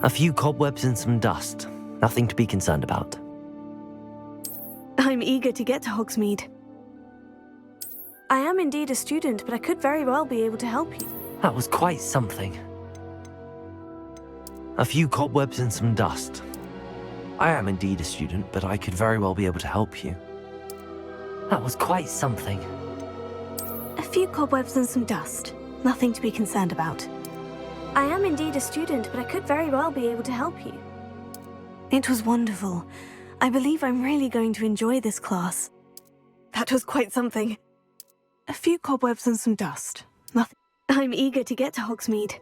A few cobwebs and some dust. Nothing to be concerned about. I'm eager to get to Hogsmeade. I am indeed a student, but I could very well be able to help you. That was quite something. A few cobwebs and some dust. I am indeed a student, but I could very well be able to help you. That was quite something. A few cobwebs and some dust. Nothing to be concerned about. I am indeed a student, but I could very well be able to help you. It was wonderful. I believe I'm really going to enjoy this class. That was quite something. A few cobwebs and some dust. Nothing. I'm eager to get to Hogsmeade.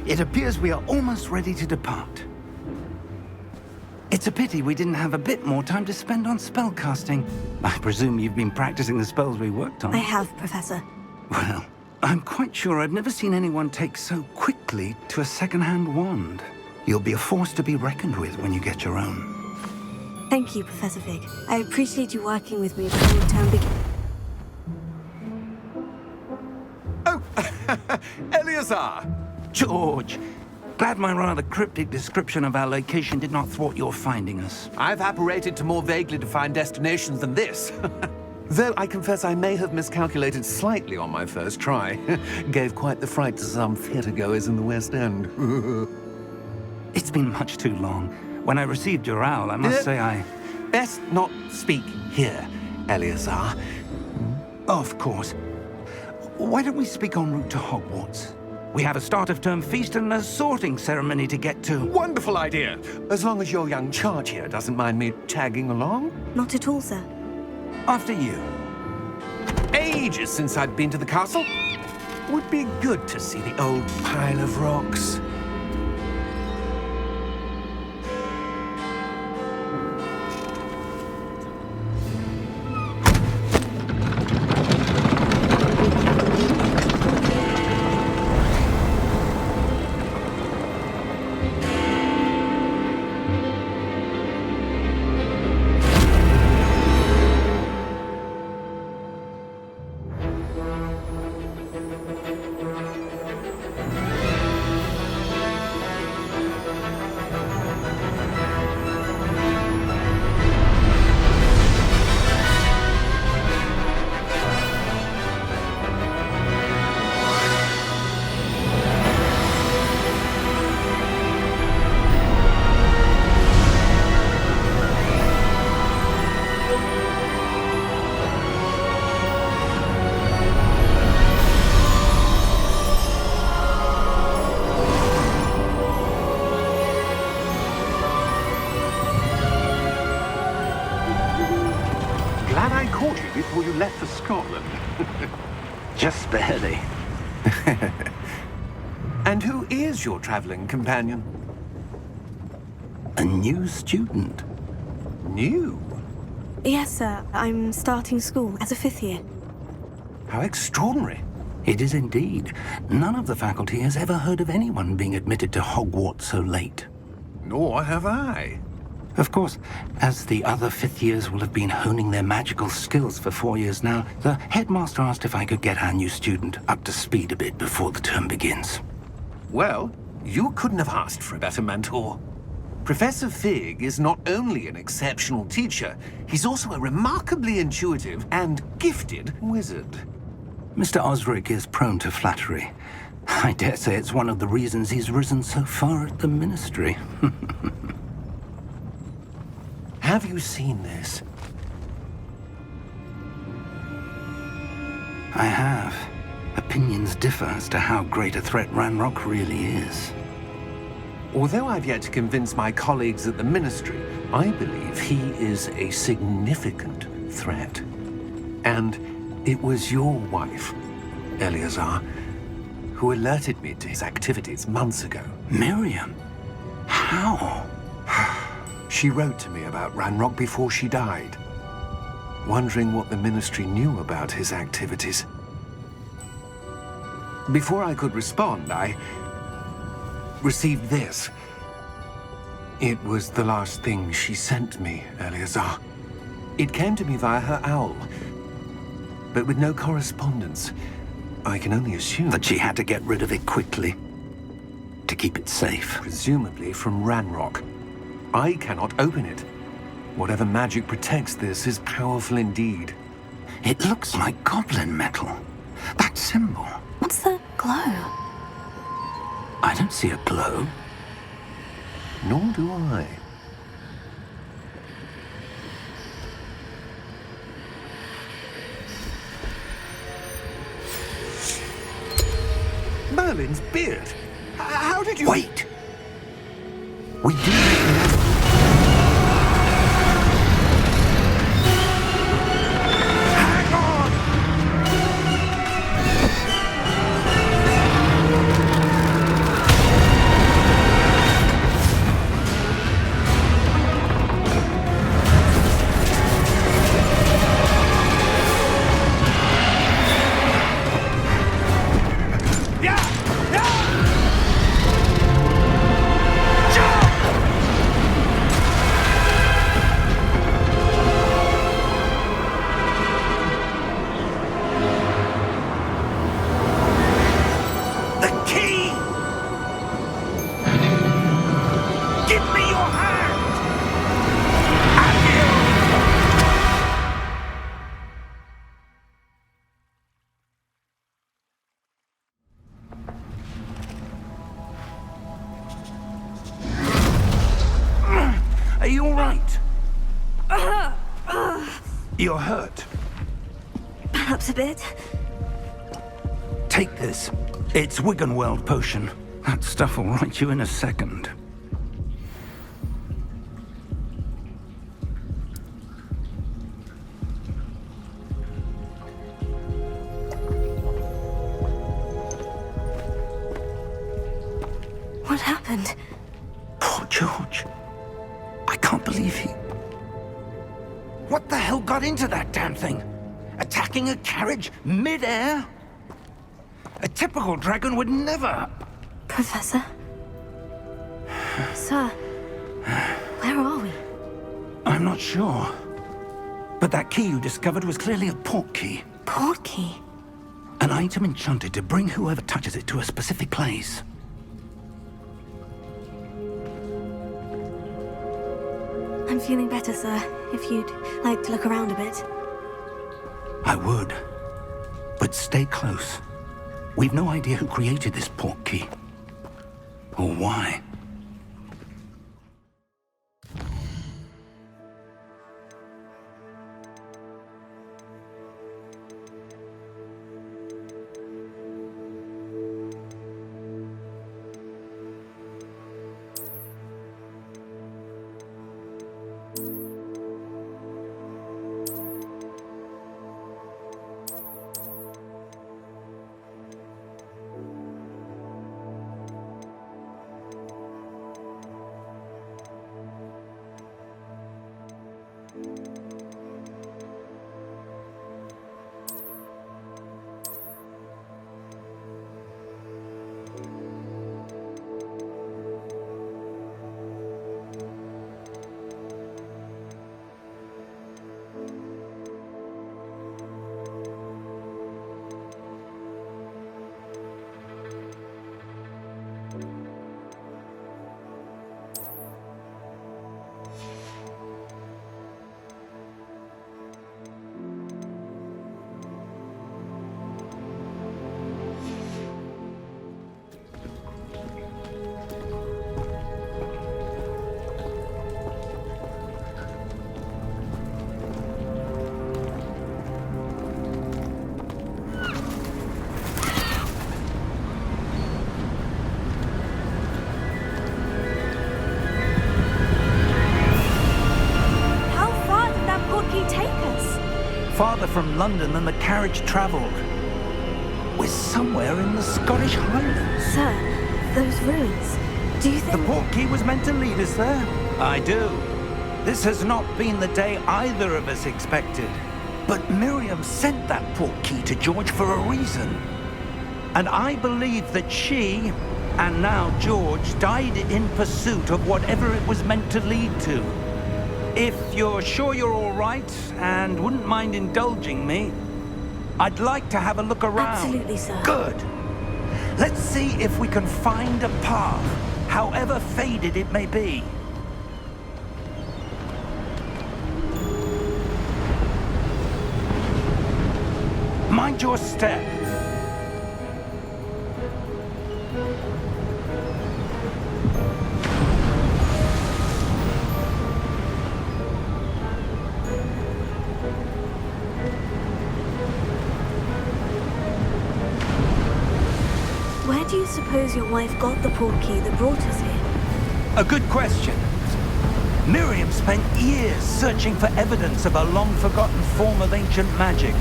It appears we are almost ready to depart. It's a pity we didn't have a bit more time to spend on spellcasting. I presume you've been practicing the spells we worked on. I have, Professor. Well, I'm quite sure I've never seen anyone take so quickly to a second-hand wand. You'll be a force to be reckoned with when you get your own. Thank you, Professor Fig. I appreciate you working with me before the term begins. Oh, Eleazar! George! Glad my rather cryptic description of our location did not thwart your finding us. I've apparated to more vaguely defined destinations than this. Though I confess I may have miscalculated slightly on my first try. Gave quite the fright to some theatre-goers in the West End. It's been much too long. When I received your owl, I must say I... Best not speak here, Eleazar. Of course. Why don't we speak en route to Hogwarts? We have a start-of-term feast and a sorting ceremony to get to. Wonderful idea! As long as your young charge here doesn't mind me tagging along. Not at all, sir. After you. Ages since I'd been to the castle. Would be good to see the old pile of rocks. Glad I caught you before you left for Scotland. Just barely. And who is your traveling companion? A new student. New? Yes, sir. I'm starting school as a 5th year. How extraordinary. It is indeed. None of the faculty has ever heard of anyone being admitted to Hogwarts so late. Nor have I. Of course, as the other 5th years will have been honing their magical skills for 4 years now, the headmaster asked if I could get our new student up to speed a bit before the term begins. Well, you couldn't have asked for a better mentor. Professor Fig is not only an exceptional teacher, he's also a remarkably intuitive and gifted wizard. Mr. Osric is prone to flattery. I dare say it's one of the reasons he's risen so far at the Ministry. Have you seen this? I have. Opinions differ as to how great a threat Ranrock really is. Although I've yet to convince my colleagues at the Ministry, I believe he is a significant threat. And it was your wife, Eleazar, who alerted me to his activities months ago. Miriam? How? She wrote to me about Ranrock before she died, wondering what the Ministry knew about his activities. Before I could respond, I received this. It was the last thing she sent me, Eleazar. It came to me via her owl, but with no correspondence. I can only assume That she had to get rid of it quickly, to keep it safe. presumably from Ranrock. I cannot open it. Whatever magic protects this is powerful indeed. It looks like goblin metal. That symbol. What's that glow? I don't see a glow. Nor do I. Merlin's beard. How did you... Wait! We do know. Hang on! you all right? You're hurt. Perhaps a bit. Take this. It's Wiggenweld potion. That stuff will right you in a second. What happened? Poor George. I can't believe he... What the hell got into that damn thing? Attacking a carriage mid-air? A typical dragon would never... Professor? Sir, where are we? I'm not sure. But that key you discovered was clearly a port key. Port key? An item enchanted to bring whoever touches it to a specific place. I'm feeling better, sir. If you'd like to look around a bit. I would. But stay close. We've no idea who created this port key. Or why. Farther from London than the carriage travelled. We're somewhere in the Scottish Highlands. Sir, those ruins. Do you think... The port key was meant to lead us there? I do. This has not been the day either of us expected. But Miriam sent that port key to George for a reason. And I believe that she, and now George, died in pursuit of whatever it was meant to lead to. If you're sure you're all right and wouldn't mind indulging me, I'd like to have a look around. Absolutely, sir. Good. Let's see if we can find a path, however faded it may be. Mind your step. Where do you suppose your wife got the port key that brought us here? A good question. Miriam spent years searching for evidence of a long-forgotten form of ancient magic.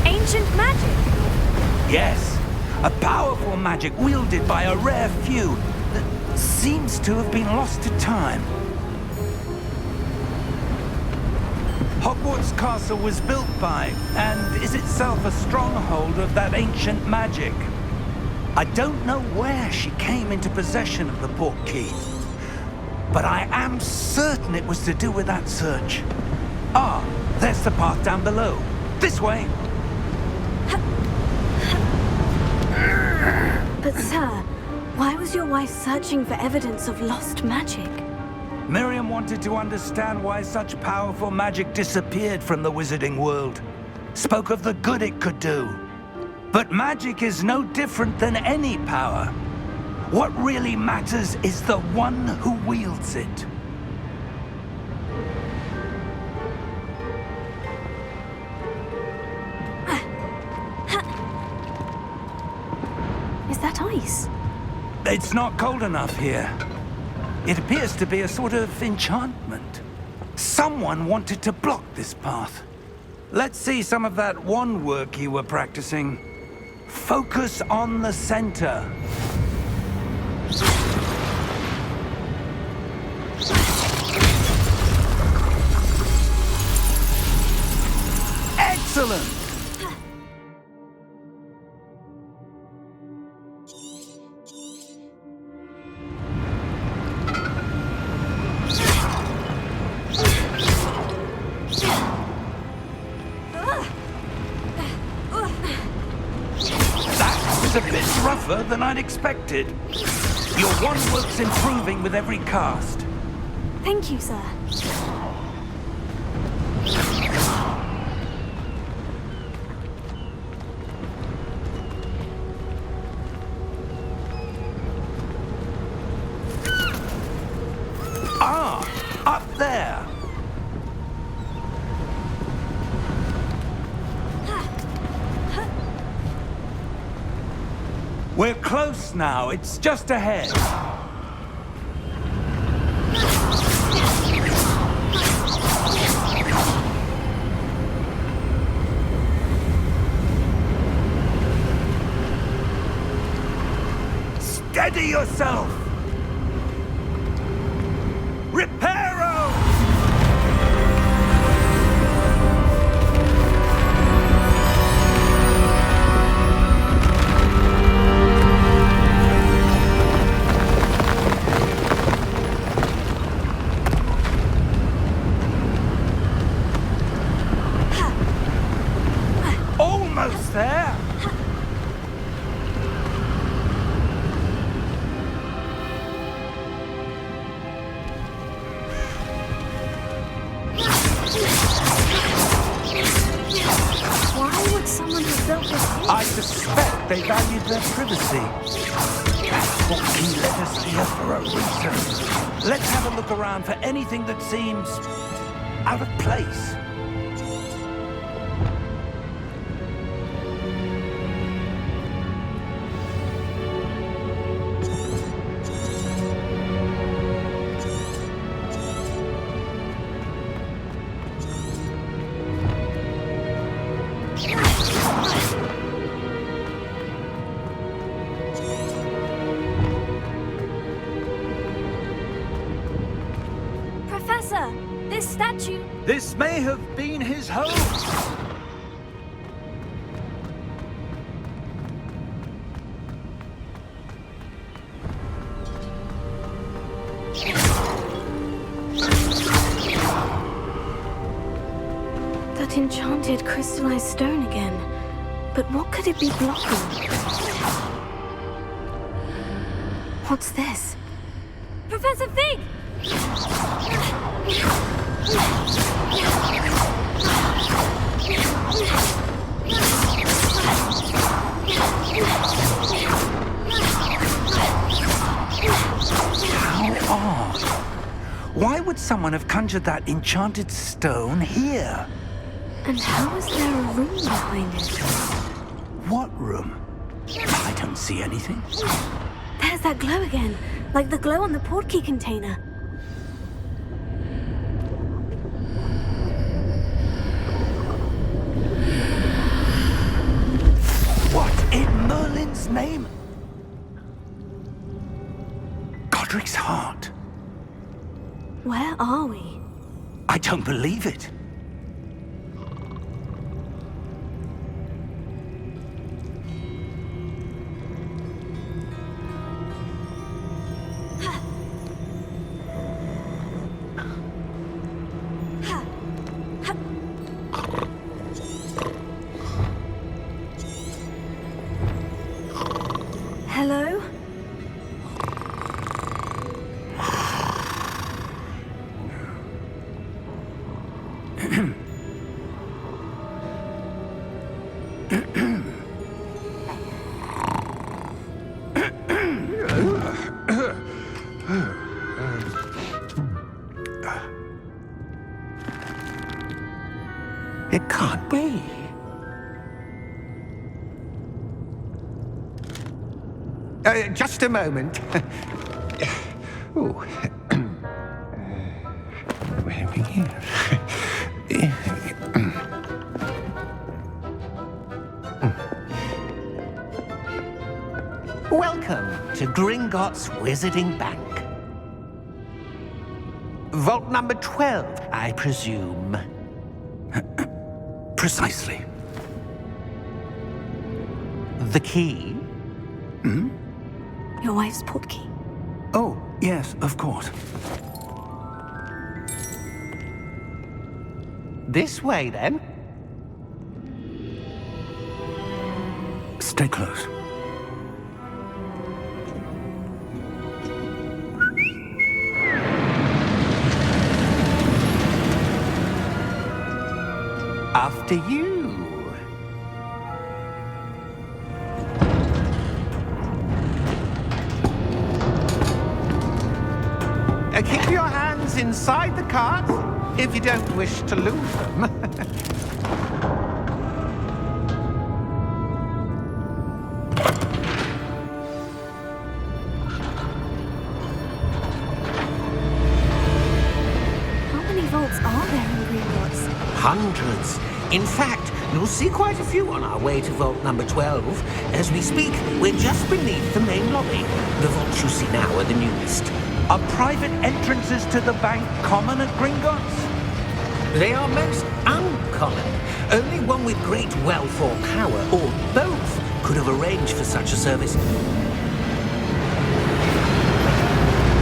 Ancient magic? Yes, a powerful magic wielded by a rare few that seems to have been lost to time. Hogwarts Castle was built by, and is itself a stronghold of that ancient magic. I don't know where she came into possession of the port key, but I am certain it was to do with that search. Ah, there's the path down below. This way. But sir, why was your wife searching for evidence of lost magic? Miriam wanted to understand why such powerful magic disappeared from the wizarding world. Spoke of the good it could do. But magic is no different than any power. What really matters is the one who wields it. Is that ice? It's not cold enough here. It appears to be a sort of enchantment. Someone wanted to block this path. Let's see some of that wand work you were practicing. Focus on the center. Excellent! A bit rougher than I'd expected. Your wand work's improving with every cast. Thank you, sir. Ah, up there. We're close now. It's just ahead. Steady yourself! Reparo! Almost there! Why would someone have built this here? I suspect they valued their privacy. That's what he led us here for a reason. Let's have a look around for anything that seems out of place. Professor, this statue... This may have been his home. That enchanted crystallized stone again. But what could it be blocking? What's this? Professor Fig! How odd. Why would someone have conjured that enchanted stone here? And how is there a room behind it? What room? I don't see anything. There's that glow again, like the glow on the portkey container. What in Merlin's name? Godric's heart. Where are we? I don't believe it. Hello? It can't be. Just a moment. Oh. Where are we here? Welcome to Gringotts Wizarding Bank. Vault number 12, I presume. Precisely. The key? Your wife's portkey. Oh, yes, of course. This way, then. Stay close. After you. Keep your hands inside the cart if you don't wish to lose them. How many vaults are there in Gringotts? Hundreds. In fact, you'll see quite a few on our way to vault number 12. As we speak, we're just beneath the main lobby. The vaults you see now are the newest. Are private entrances to the bank common at Gringotts? They are most uncommon. Only one with great wealth or power, or both, could have arranged for such a service.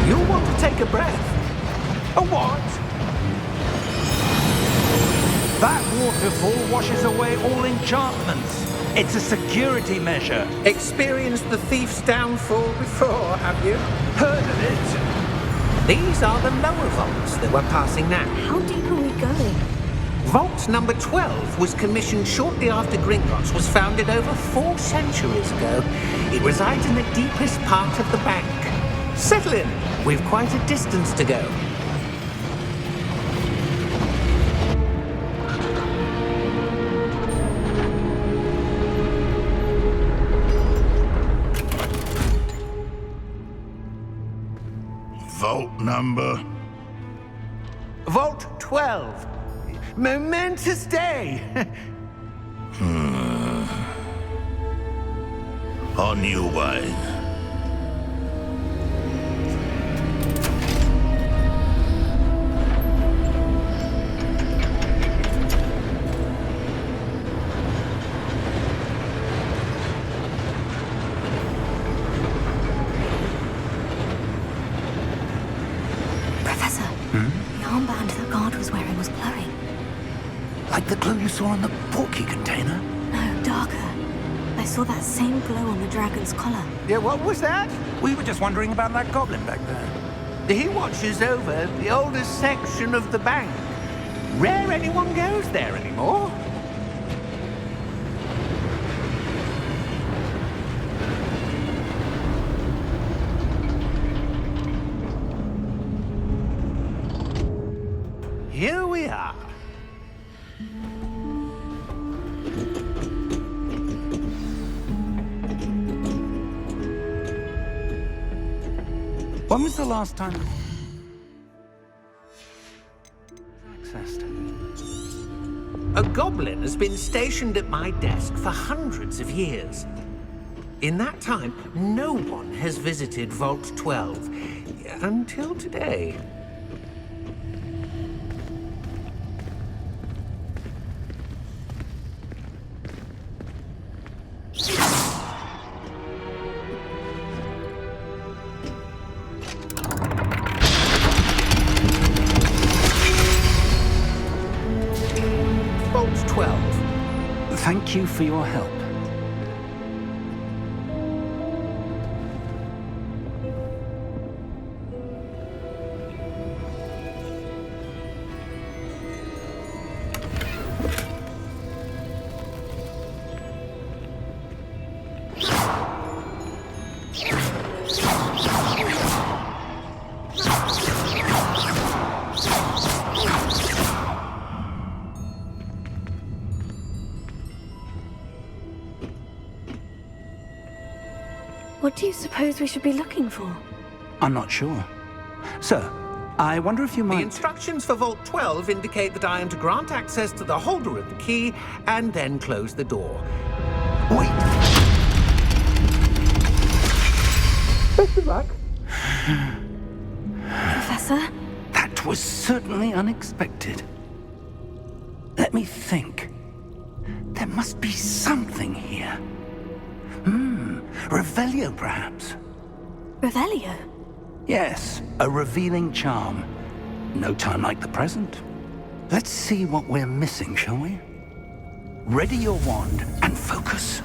You'll want to take a breath. A what? That waterfall washes away all enchantments. It's a security measure. Experienced the thief's downfall before, have you? Heard of it? These are the lower vaults that we're passing now. How deep are we going? Vault number 12 was commissioned shortly after Gringotts was founded over 4 centuries ago. It resides in the deepest part of the bank. Settle in. We've quite a distance to go. Vault number? Vault 12. Momentous day. On your way. Professor, the armband the guard was wearing was glowing. Like the glow you saw on the portkey container? No, darker. I saw that same glow on the dragon's collar. Yeah, what was that? We were just wondering about that goblin back there. He watches over the oldest section of the bank. Rare anyone goes there anymore. Here we are. When was the last time accessed? A goblin has been stationed at my desk for hundreds of years. In that time, no one has visited Vault 12 until today. Vault 12. Thank you for your help. What do you suppose we should be looking for? I'm not sure. Sir, I wonder if you The might... instructions for Vault 12 indicate that I am to grant access to the holder of the key and then close the door. Wait! Best of luck. Professor? That was certainly unexpected. Let me think. There must be something here. Revelio, perhaps? Revelio? Yes, a revealing charm. No time like the present. Let's see what we're missing, shall we? Ready your wand and focus.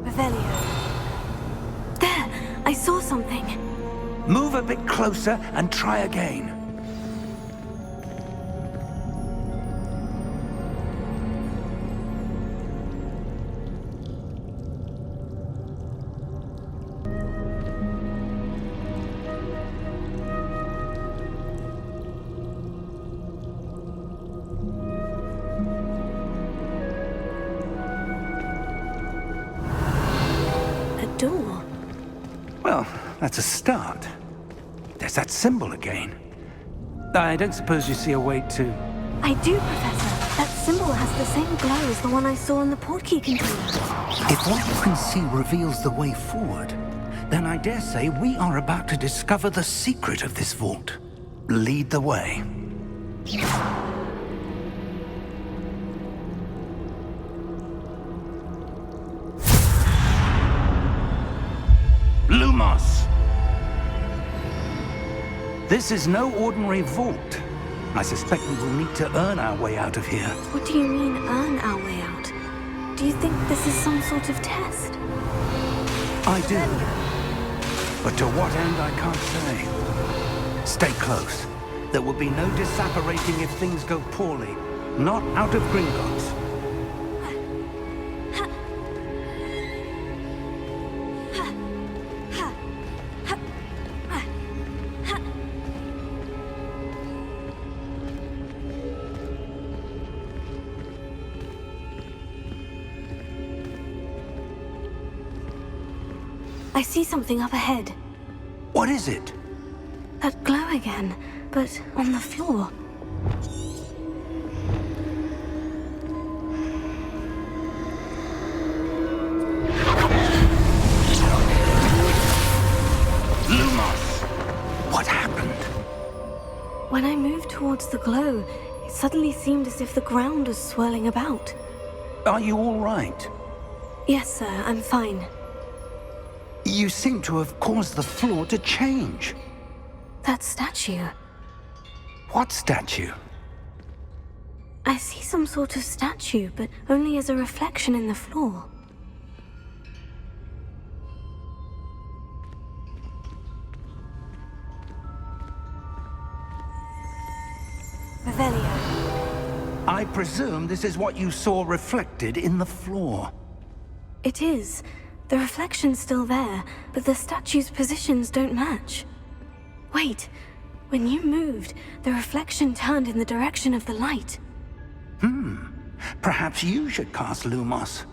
Revelio. There! I saw something. Move a bit closer and try again. A door. Well, that's a start. There's that symbol again. I don't suppose you see a way to... I do, Professor. That symbol has the same glow as the one I saw in the portkey container. If what you can see reveals the way forward, then I dare say we are about to discover the secret of this vault. Lead the way. Lumos! This is no ordinary vault. I suspect we will need to earn our way out of here. What do you mean, earn our way out? Do you think this is some sort of test? I do. But to what end, I can't say. Stay close. There will be no disapparating if things go poorly. Not out of Gringotts. I see something up ahead. What is it? That glow again, but on the floor. Lumos! What happened? When I moved towards the glow, it suddenly seemed as if the ground was swirling about. Are you all right? Yes, sir, I'm fine. You seem to have caused the floor to change. That statue. What statue? I see some sort of statue, but only as a reflection in the floor. Revelio. I presume this is what you saw reflected in the floor. It is. The reflection's still there, but the statue's positions don't match. Wait, when you moved, the reflection turned in the direction of the light. Perhaps you should cast Lumos.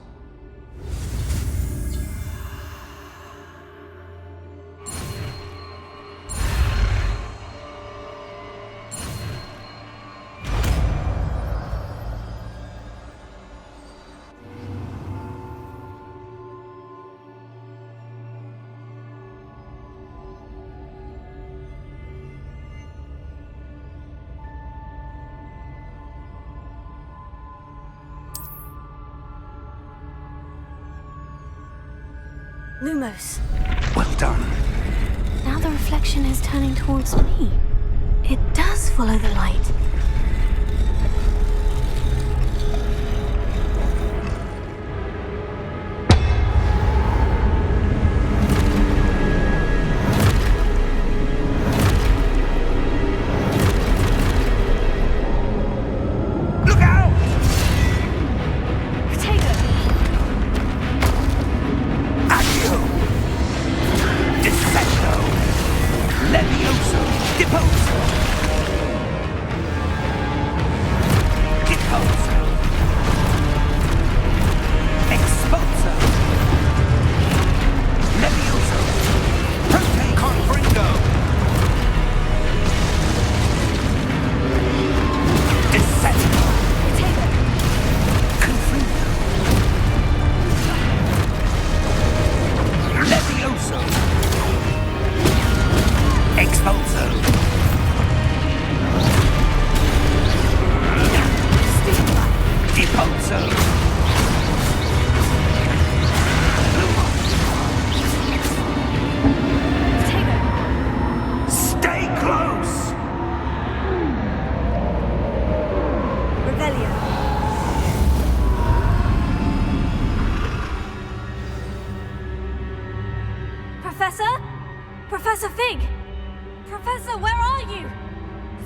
Lumos. Well done. Now the reflection is turning towards me. It does follow the light. Look out!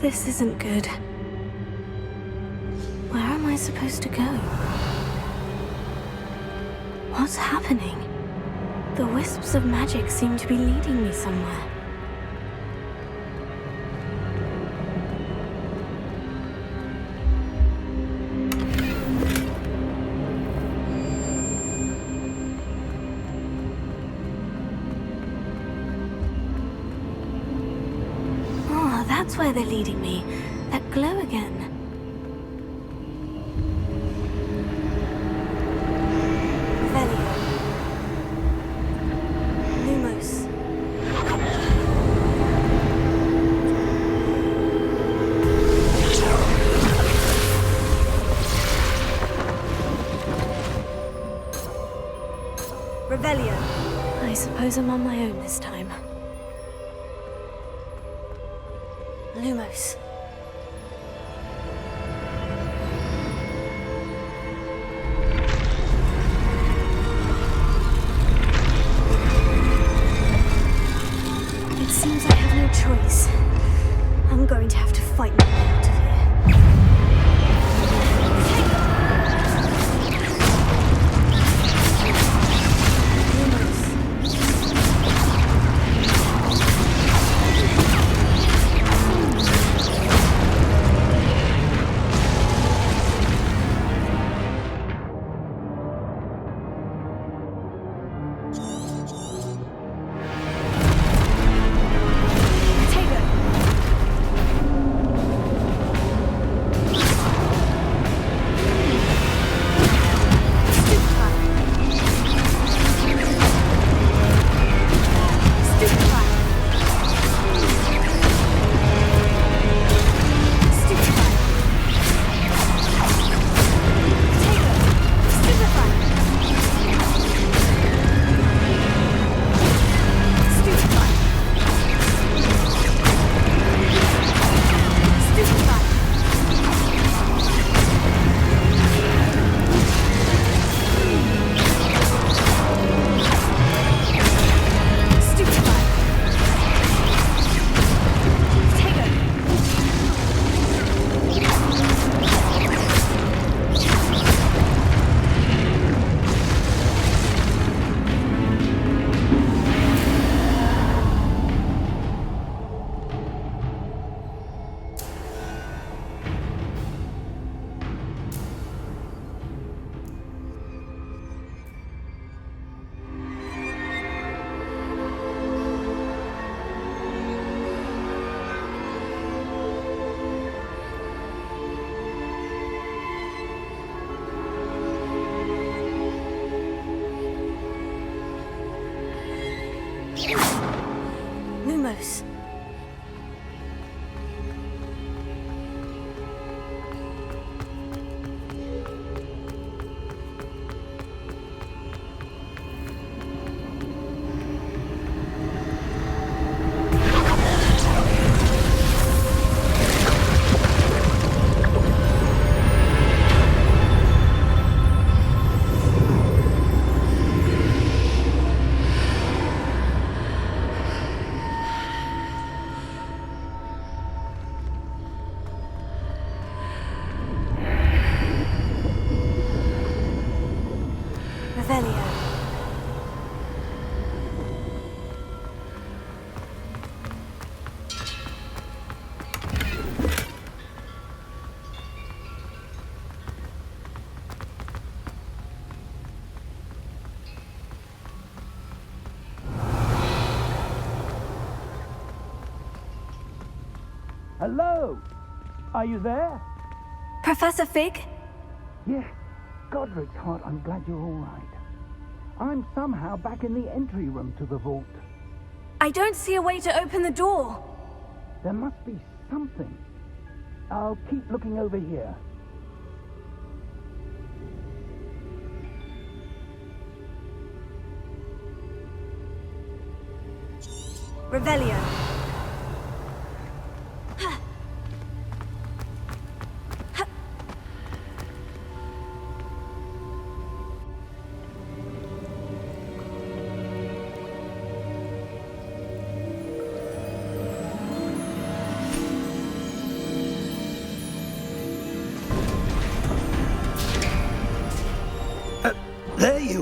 This isn't good. Where am I supposed to go? What's happening? The wisps of magic seem to be leading me somewhere. Oh, that's where they're leading me. That glow again. I suppose I'm on my own this time. Lumos. It seems I have no choice. I'm going to have to fight my way out of here. Lumos. Hello? Are you there? Professor Fig? Yeah. Godric's heart, I'm glad you're all right. I'm somehow back in the entry room to the vault. I don't see a way to open the door. There must be something. I'll keep looking over here. Revelio.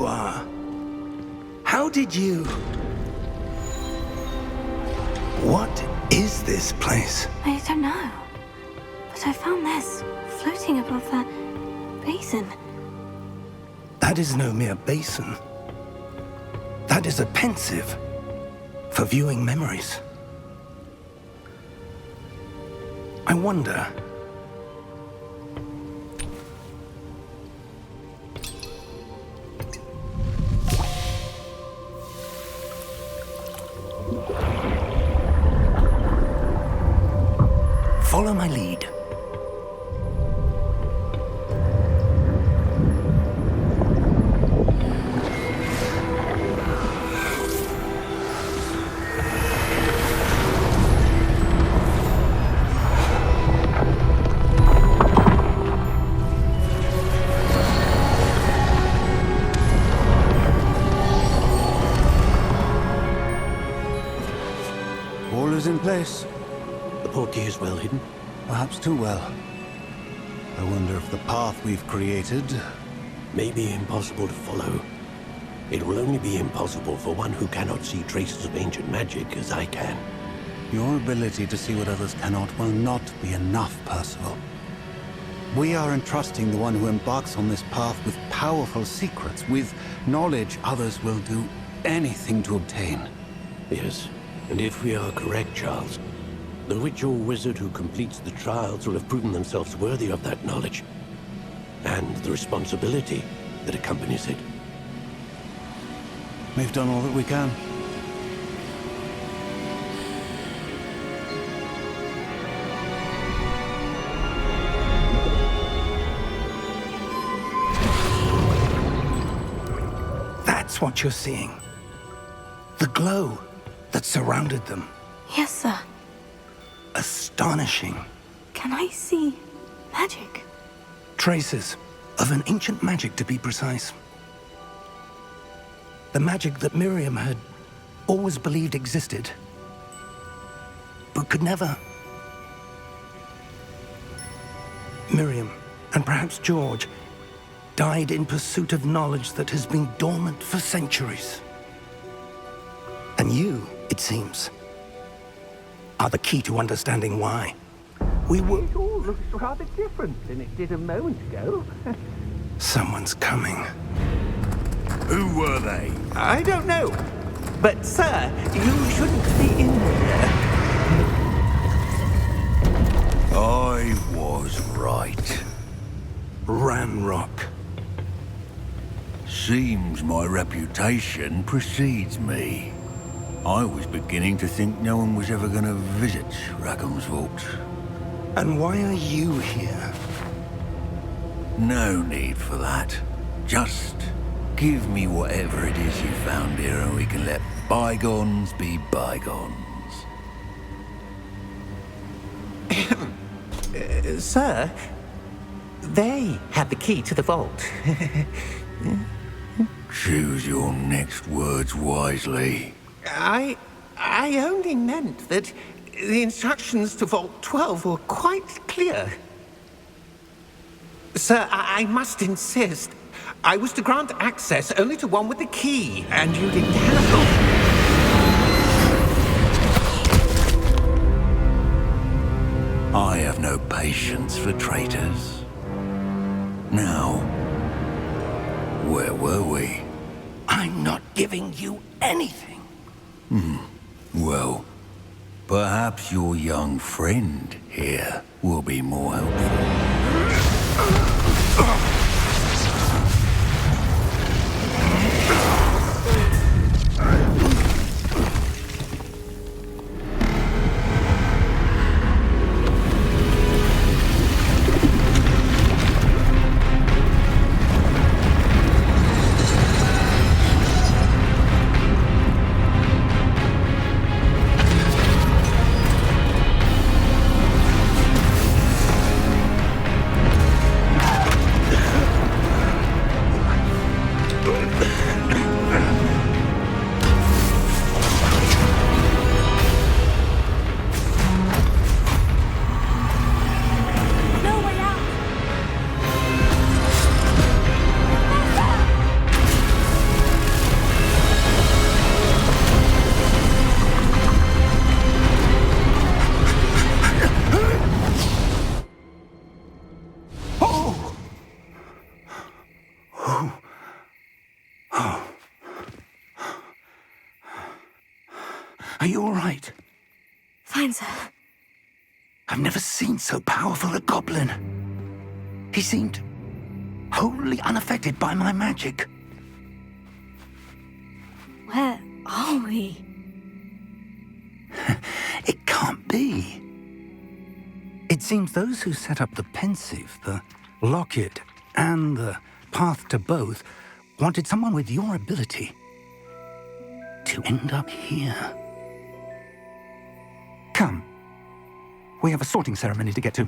you are. How did you... What is this place? I don't know. But I found this floating above that basin. That is no mere basin. That is a pensive for viewing memories. I wonder... Follow my lead. All is in place. The portkey is well hidden. Perhaps too well. I wonder if the path we've created... May be impossible to follow. It will only be impossible for one who cannot see traces of ancient magic as I can. Your ability to see what others cannot will not be enough, Percival. We are entrusting the one who embarks on this path with powerful secrets, with knowledge others will do anything to obtain. Yes, and if we are correct, Charles, the witch or wizard who completes the trials will have proven themselves worthy of that knowledge, and the responsibility that accompanies it. We've done all that we can. That's what you're seeing. The glow that surrounded them. Yes, sir. Astonishing. Can I see magic? Traces of an ancient magic, to be precise. The magic that Miriam had always believed existed, but could never. Miriam, and perhaps George, died in pursuit of knowledge that has been dormant for centuries. And you, it seems, are the key to understanding why. We were... It all looks rather different than it did a moment ago. Someone's coming. Who were they? I don't know. But, sir, you shouldn't be in here. I was right. Ranrock. Seems my reputation precedes me. I was beginning to think no one was ever going to visit Rackham's vault. And why are you here? No need for that. Just give me whatever it is you found here and we can let bygones be bygones. Sir, they had the key to the vault. Choose your next words wisely. I only meant that the instructions to Vault 12 were quite clear. Sir, I must insist. I was to grant access only to one with the key, and you didn't have I have no patience for traitors. Now, where were we? I'm not giving you anything. Well, perhaps your young friend here will be more helpful. Are you all right? Fine, sir. I've never seen so powerful a goblin. He seemed wholly unaffected by my magic. Where are we? It can't be. It seems those who set up the pensive, the locket, and the path to both wanted someone with your ability to end up here. Come. We have a sorting ceremony to get to.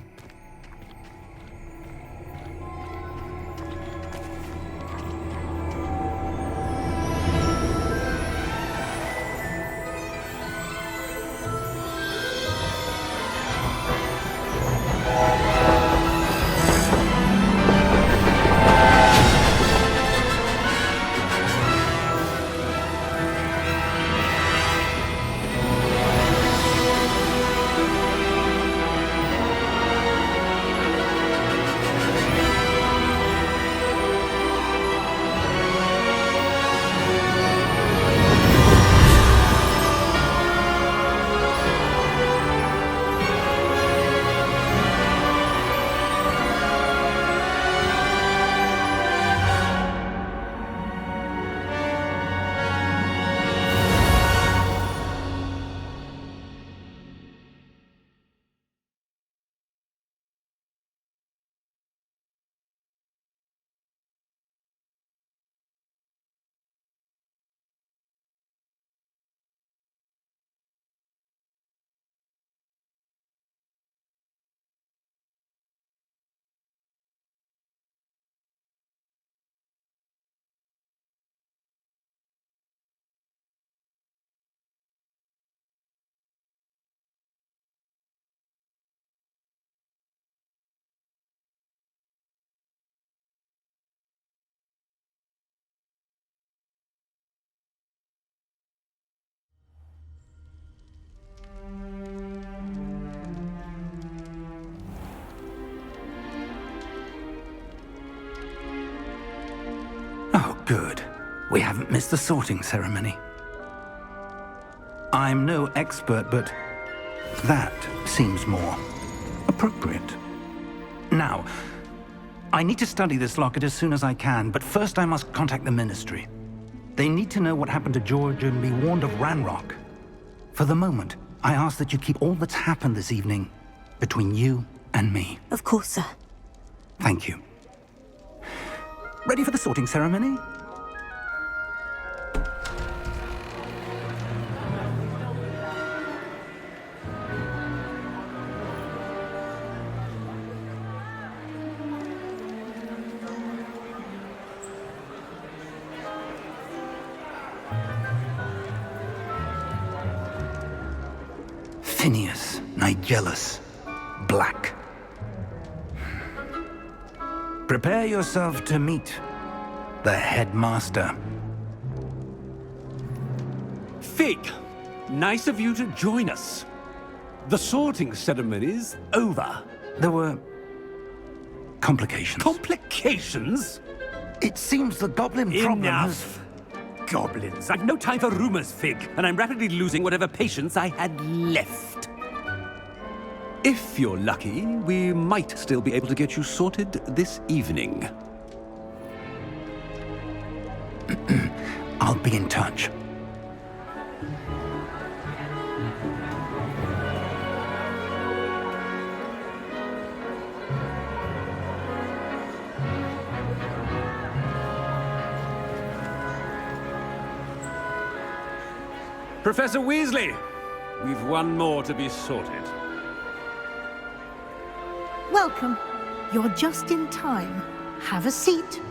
Oh, good. We haven't missed the sorting ceremony. I'm no expert, but that seems more appropriate. Now, I need to study this locket as soon as I can, but first I must contact the Ministry. They need to know what happened to George and be warned of Ranrock. For the moment, I ask that you keep all that's happened this evening between you and me. Of course, sir. Thank you. Ready for the sorting ceremony? Phineas Nigellus Black. Prepare yourself to meet the headmaster. Fig, nice of you to join us. The sorting ceremony's over. There were complications. Complications? It seems the goblin problem has... Enough! Goblins. I've no time for rumors, Fig, and I'm rapidly losing whatever patience I had left. If you're lucky, we might still be able to get you sorted this evening. I'll be in touch. Professor Weasley, we've one more to be sorted. Welcome. You're just in time. Have a seat.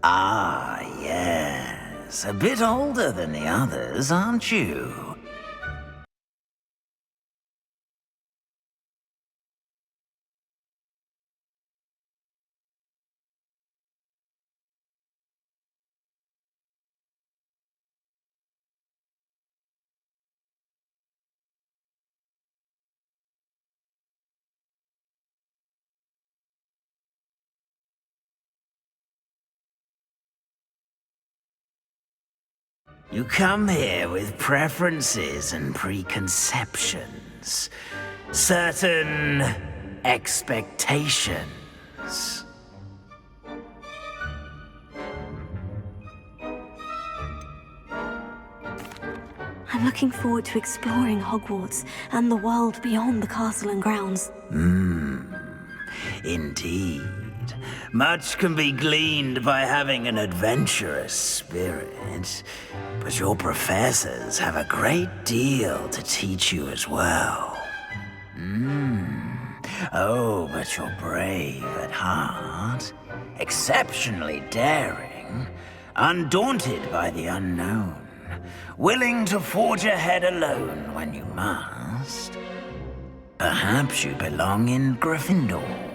Ah, yes. A bit older than the others, aren't you? You come here with preferences and preconceptions. Certain expectations. I'm looking forward to exploring Hogwarts and the world beyond the castle and grounds. Indeed. Much can be gleaned by having an adventurous spirit, but your professors have a great deal to teach you as well. Oh, but you're brave at heart, exceptionally daring, undaunted by the unknown, willing to forge ahead alone when you must. Perhaps you belong in Gryffindor.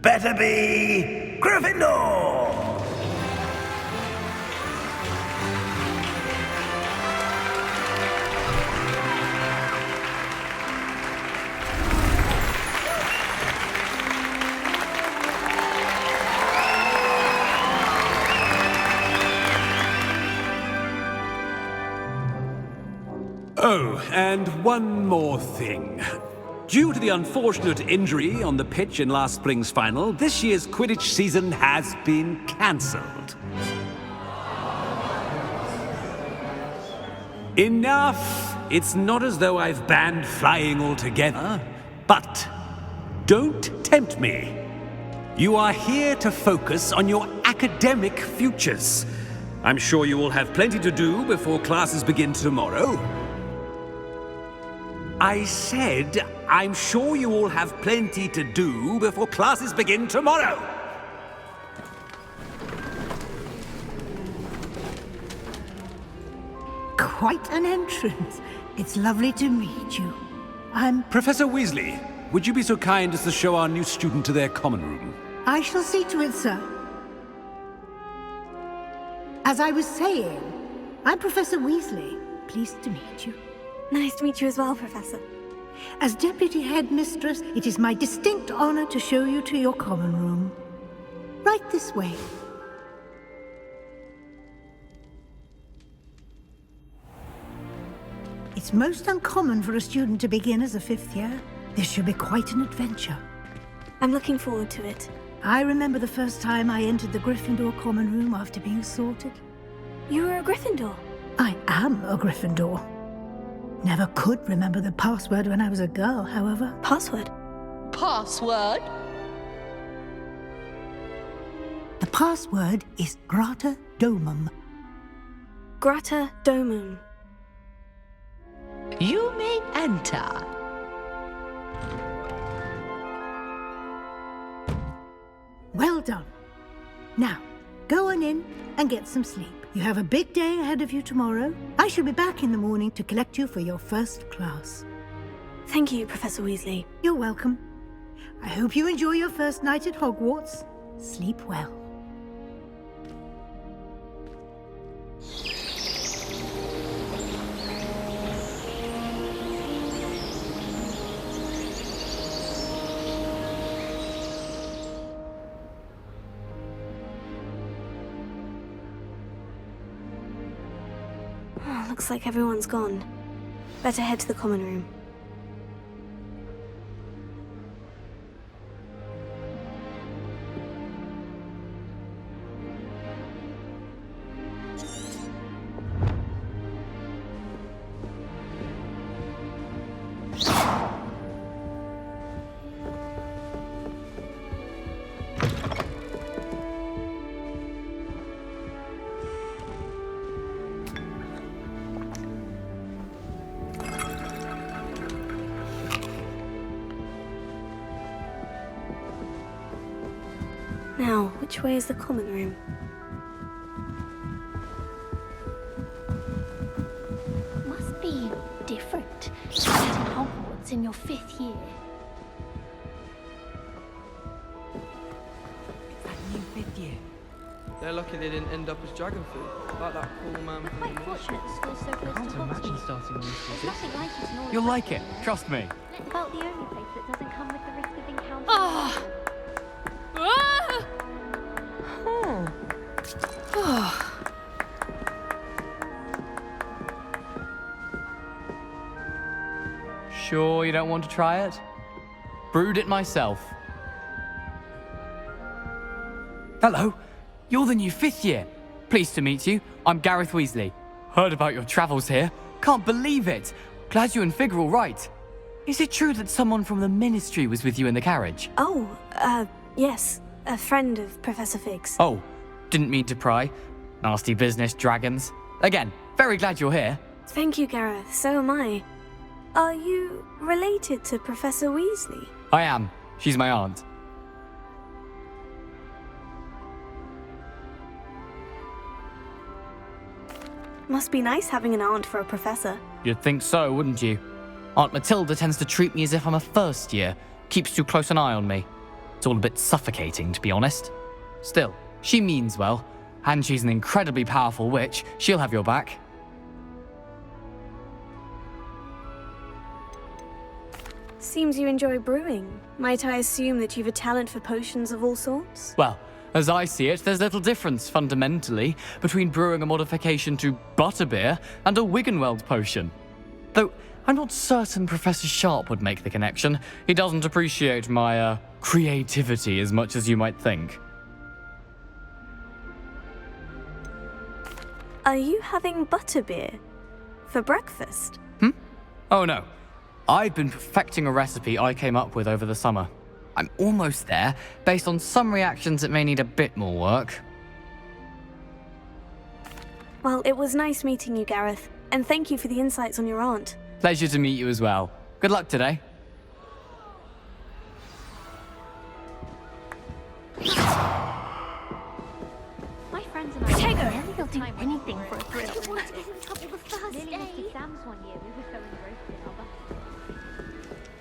Better be Gryffindor! Oh, and one more thing. Due to the unfortunate injury on the pitch in last spring's final, this year's Quidditch season has been cancelled. Enough! It's not as though I've banned flying altogether, but don't tempt me. You are here to focus on your academic futures. I'm sure you will have plenty to do before classes begin tomorrow. I said, I'm sure you all have plenty to do before classes begin tomorrow. quite an entrance. It's lovely to meet you. Professor Weasley, would you be so kind as to show our new student to their common room? I shall see to it, sir. As I was saying, I'm Professor Weasley. Pleased to meet you. Nice to meet you as well, Professor. As Deputy Headmistress, it is my distinct honor to show you to your common room. Right this way. It's most uncommon for a student to begin as a 5th year. This should be quite an adventure. I'm looking forward to it. I remember the first time I entered the Gryffindor common room after being sorted. You were a Gryffindor? I am a Gryffindor. Never could remember the password when I was a girl, however. Password? Password? The password is Grata Domum. Grata Domum. You may enter. Well done. Now, go on in and get some sleep. You have a big day ahead of you tomorrow. I shall be back in the morning to collect you for your first class. Thank you, Professor Weasley. You're welcome. I hope you enjoy your first night at Hogwarts. Sleep well. Looks like everyone's gone. Better head to the common room. Now, which way is the common room? Must be different. Starting Hogwarts in your 5th year. That new 5th year. They're lucky they didn't end up as dragon food, like that cool man from Quite fortunate the school's so close to Imagine Hogsmeade. starting on this. There's nothing like it in all of You'll like Britain. it, trust me. It's about the only place that doesn't come with the risk of encountering. Sure you don't want to try it? Brewed it myself. Hello, you're the new 5th year. Pleased to meet you. I'm Gareth Weasley. Heard about your travels here. Can't believe it. Glad you and Fig are all right. Is it true that someone from the Ministry was with you in the carriage? Oh, yes. A friend of Professor Fig's. Oh, didn't mean to pry. Nasty business, dragons. Again, very glad you're here. Thank you, Gareth. So am I. Are you related to Professor Weasley? I am. She's my aunt. Must be nice having an aunt for a professor. You'd think so, wouldn't you? Aunt Matilda tends to treat me as if I'm a first year. Keeps too close an eye on me. It's all a bit suffocating, to be honest. Still, she means well. And she's an incredibly powerful witch. She'll have your back. Seems you enjoy brewing. Might I assume that you've a talent for potions of all sorts? Well, as I see it, there's little difference, fundamentally, between brewing a modification to butterbeer and a Wiggenweld potion. Though, I'm not certain Professor Sharp would make the connection. He doesn't appreciate my, creativity as much as you might think. Are you having butterbeer? For breakfast? Oh no. I've been perfecting a recipe I came up with over the summer. I'm almost there. Based on some reactions, it may need a bit more work. Well, it was nice meeting you, Gareth. And thank you for the insights on your aunt. Pleasure to meet you as well. Good luck today. My friends and I are very They'll do anything for a thrill.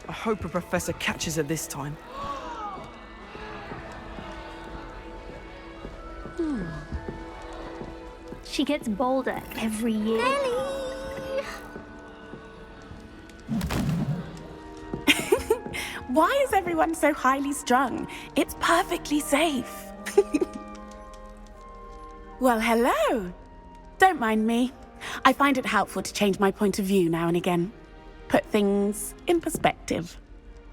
I hope a professor catches her this time. She gets bolder every year. Why is everyone so highly strung? It's perfectly safe. Well, hello. Don't mind me. I find it helpful to change my point of view now and again. Put things in perspective.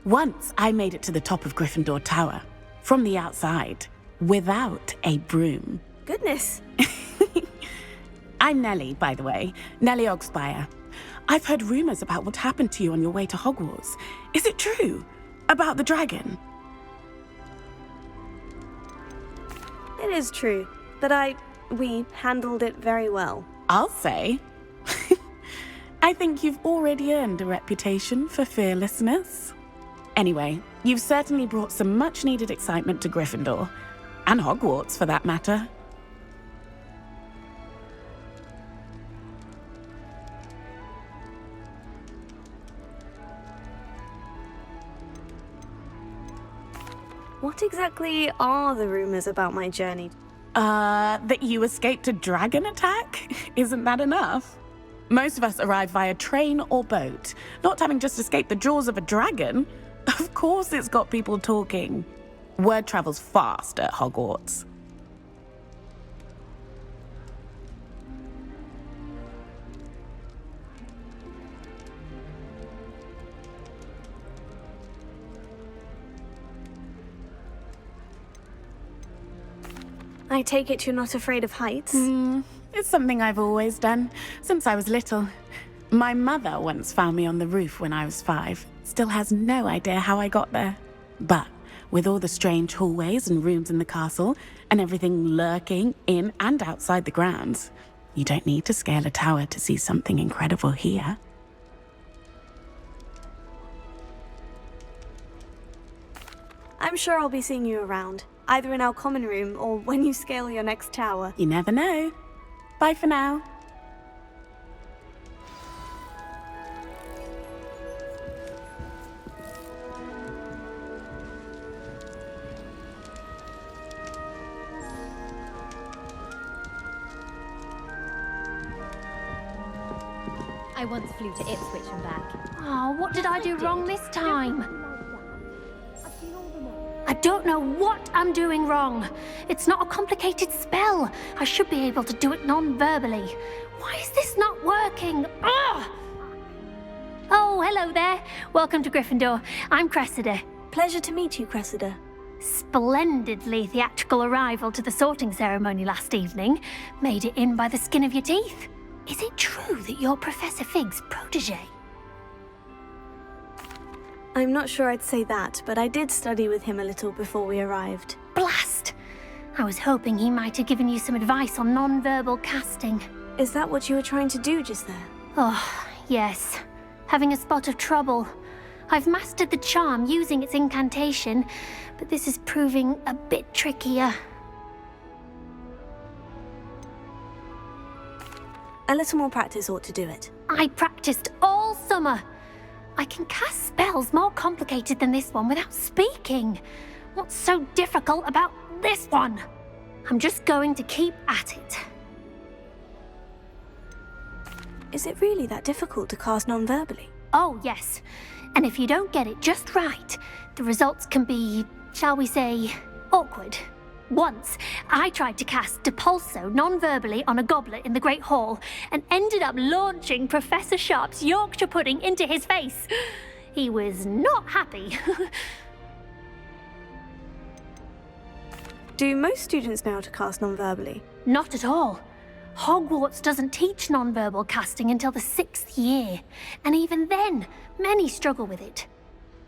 Once I made it to the top of Gryffindor Tower, from the outside, without a broom. Goodness. I'm Nellie, by the way. Nellie Ogspire. I've heard rumors about what happened to you on your way to Hogwarts. Is it true? About the dragon? It is true, but we handled it very well. I'll say. I think you've already earned a reputation for fearlessness. Anyway, you've certainly brought some much-needed excitement to Gryffindor. And Hogwarts, for that matter. What exactly are the rumors about my journey? That you escaped a dragon attack? Isn't that enough? Most of us arrive via train or boat, not having just escaped the jaws of a dragon. Of course it's got people talking. Word travels fast at Hogwarts. I take it you're not afraid of heights? It's something I've always done, since I was little. My mother once found me on the roof when I was 5. Still has no idea how I got there. But with all the strange hallways and rooms in the castle, and everything lurking in and outside the grounds, you don't need to scale a tower to see something incredible here. I'm sure I'll be seeing you around, either in our common room or when you scale your next tower. You never know. Bye for now. I once flew to Ipswich and back. Oh, what did I do wrong this time? I don't know what I'm doing wrong. It's not a complicated spell. I should be able to do it non-verbally. Why is this not working? Ugh! Oh, hello there. Welcome to Gryffindor. I'm Cressida. Pleasure to meet you, Cressida. Splendidly theatrical arrival to the sorting ceremony last evening. Made it in by the skin of your teeth. Is it true that you're Professor Fig's protege? I'm not sure I'd say that, but I did study with him a little before we arrived. Blast! I was hoping he might have given you some advice on non-verbal casting. Is that what you were trying to do just there? Oh, yes. Having a spot of trouble. I've mastered the charm using its incantation, but this is proving a bit trickier. A little more practice ought to do it. I practiced all summer. I can cast spells more complicated than this one without speaking. What's so difficult about this one? I'm just going to keep at it. Is it really that difficult to cast non-verbally? Oh, yes. And if you don't get it just right, the results can be, shall we say, awkward. Once, I tried to cast Depulso non-verbally on a goblet in the Great Hall and ended up launching Professor Sharp's Yorkshire pudding into his face. He was not happy. Do most students know how to cast non-verbally? Not at all. Hogwarts doesn't teach non-verbal casting until the 6th year, and even then, many struggle with it.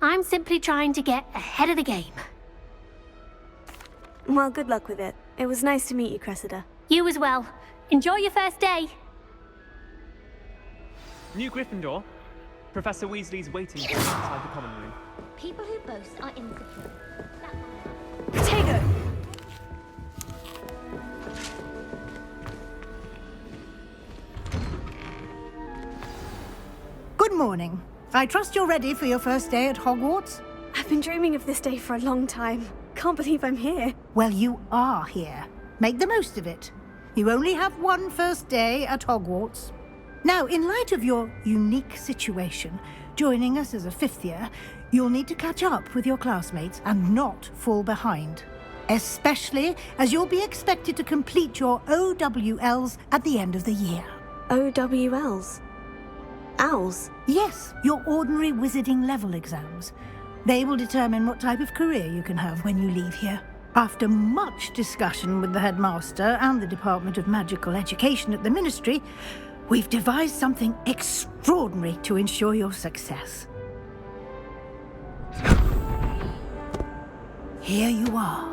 I'm simply trying to get ahead of the game. Well, good luck with it. It was nice to meet you, Cressida. You as well. Enjoy your first day. New Gryffindor. Professor Weasley's waiting for us inside the common room. People who boast are insecure. Potato! Good morning. I trust you're ready for your first day at Hogwarts? I've been dreaming of this day for a long time. Can't believe I'm here. Well, you are here. Make the most of it. You only have one first day at Hogwarts. Now, in light of your unique situation, joining us as a fifth year, you'll need to catch up with your classmates and not fall behind. Especially as you'll be expected to complete your OWLs at the end of the year. OWLs? Owls? Yes, your ordinary wizarding level exams. They will determine what type of career you can have when you leave here. After much discussion with the headmaster and the Department of Magical Education at the Ministry, we've devised something extraordinary to ensure your success. Here you are.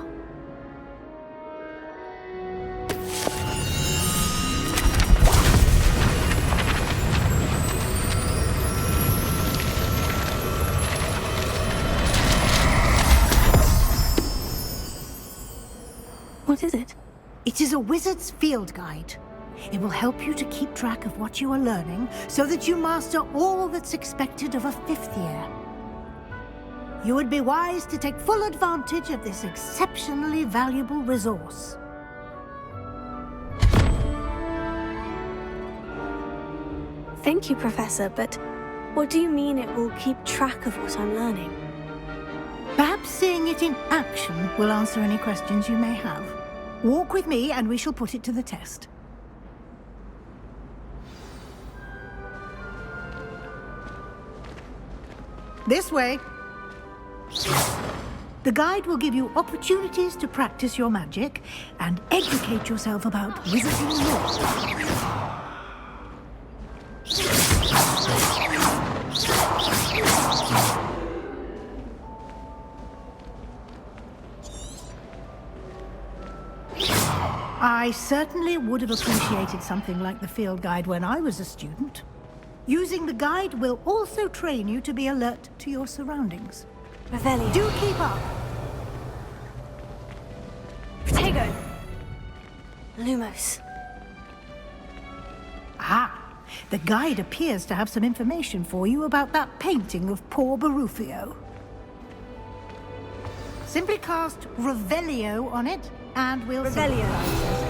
What is it? It is a wizard's field guide. It will help you to keep track of what you are learning so that you master all that's expected of a fifth year. You would be wise to take full advantage of this exceptionally valuable resource. Thank you, Professor, but what do you mean it will keep track of what I'm learning? Perhaps seeing it in action will answer any questions you may have. Walk with me and we shall put it to the test. This way. The guide will give you opportunities to practice your magic and educate yourself about wizarding lore. I certainly would have appreciated something like the field guide when I was a student. Using the guide will also train you to be alert to your surroundings. Revelio. Do keep up. Protego. Lumos. Ah, the guide appears to have some information for you about that painting of poor Barufio. Simply cast Revelio on it, and we'll Revelio.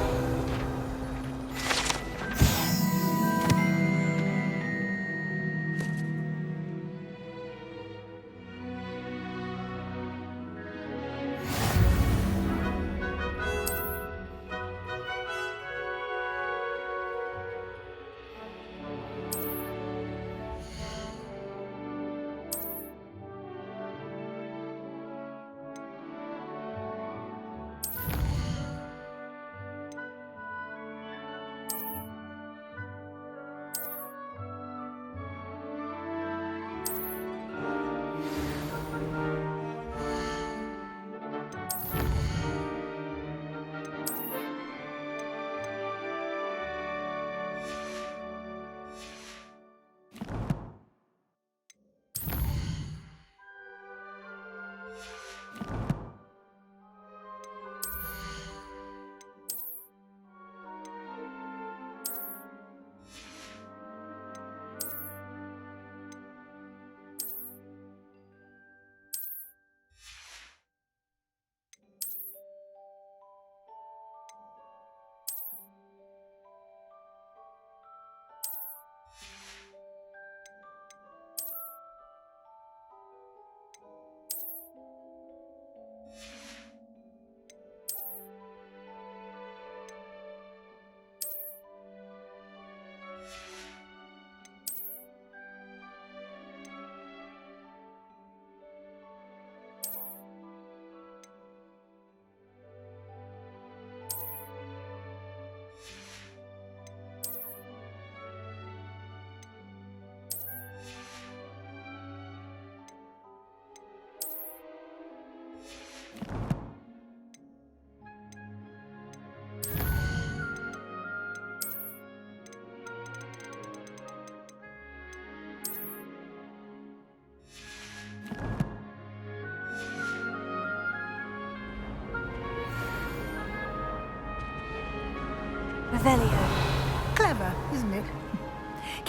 Clever, isn't it?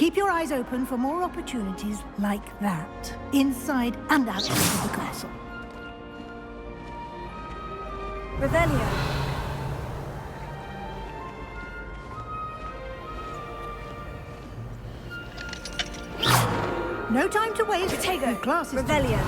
Keep your eyes open for more opportunities like that, inside and outside of the castle. Revelio. No time to waste. Protego. Class is Revelio.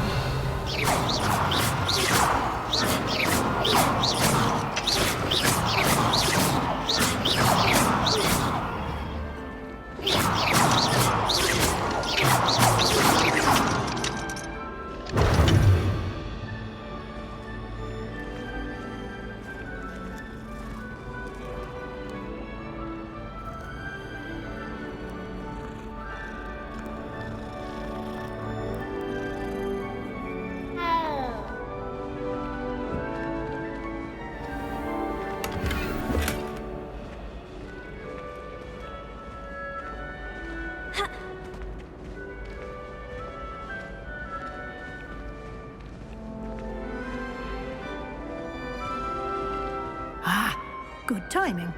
Good timing.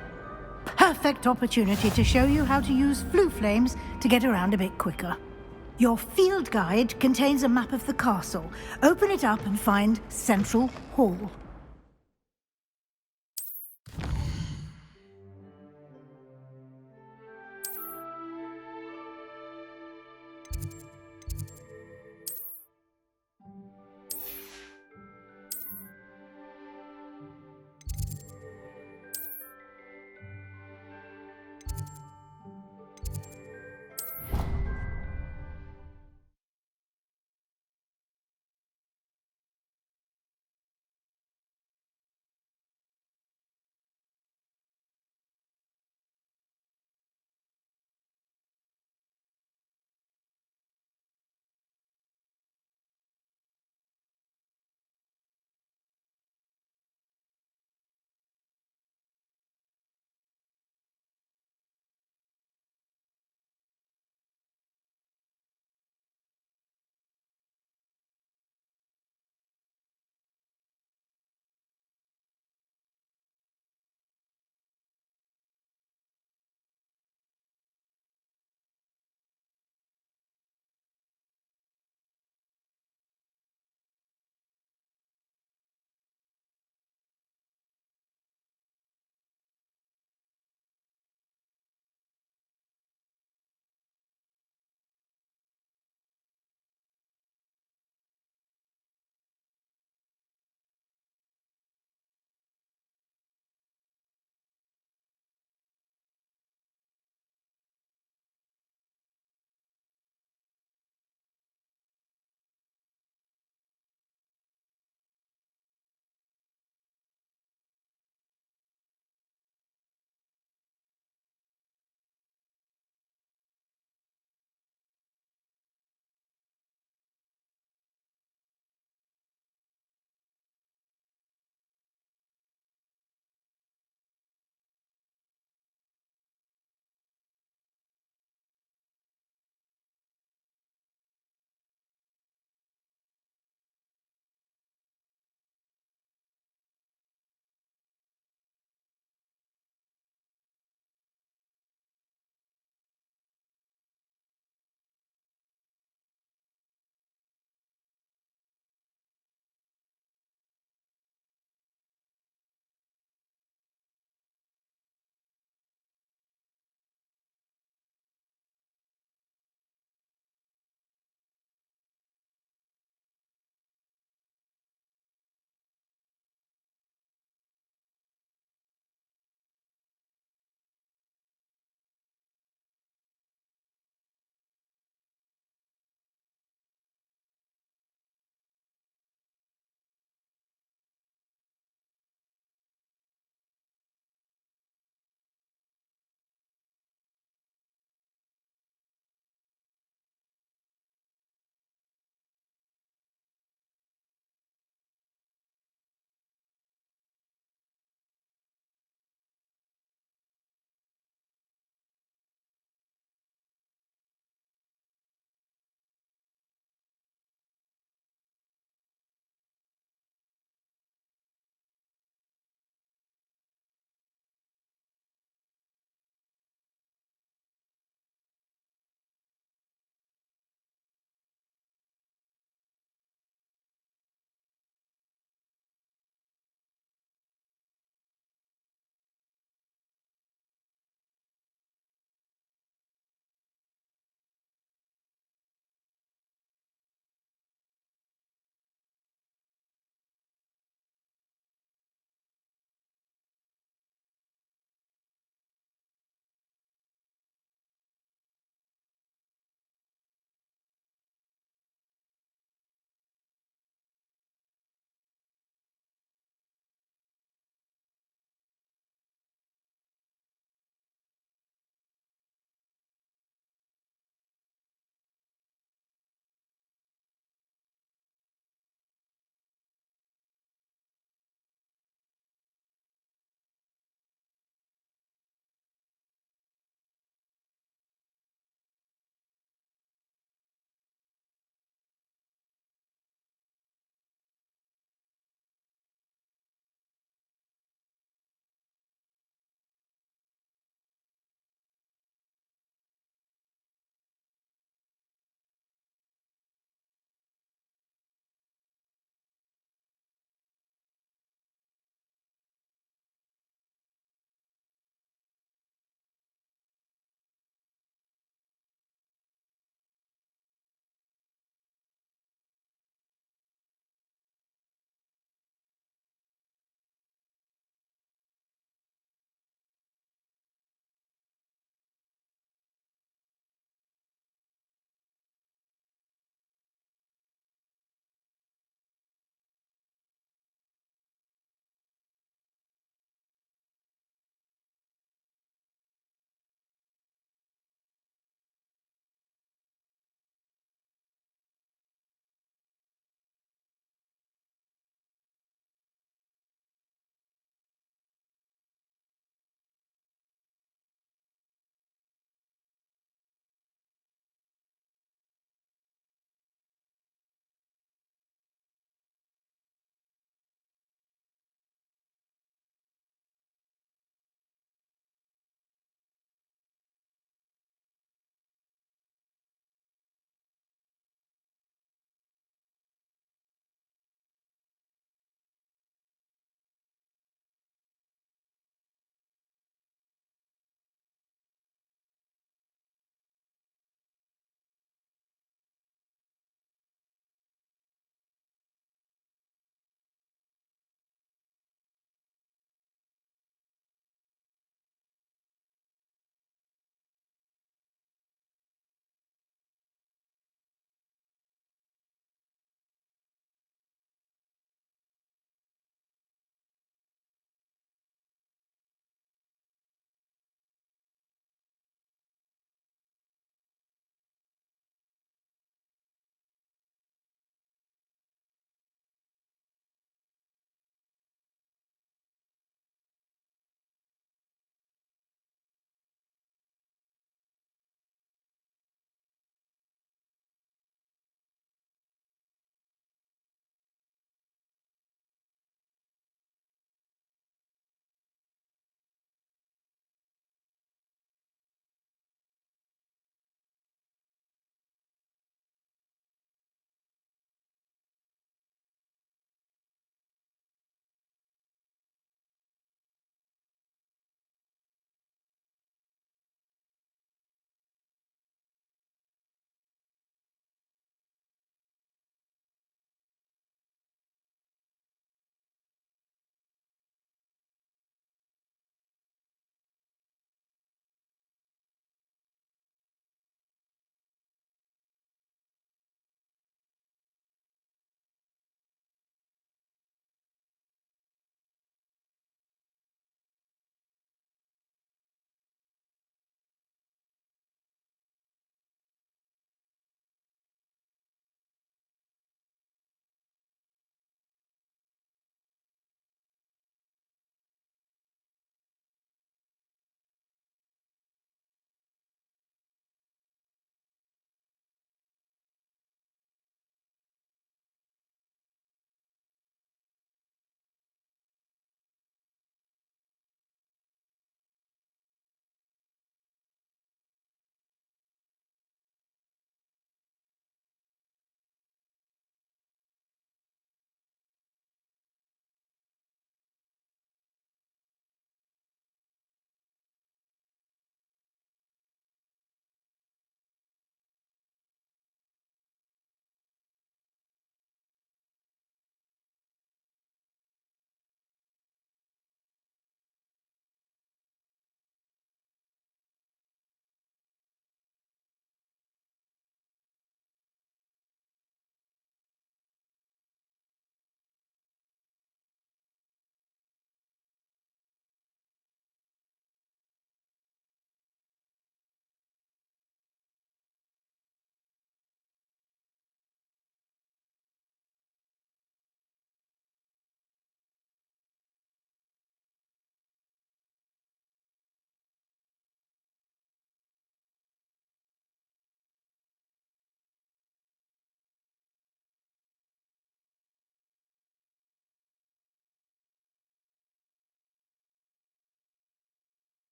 Perfect opportunity to show you how to use flue flames to get around a bit quicker. Your field guide contains a map of the castle. Open it up and find Central Hall.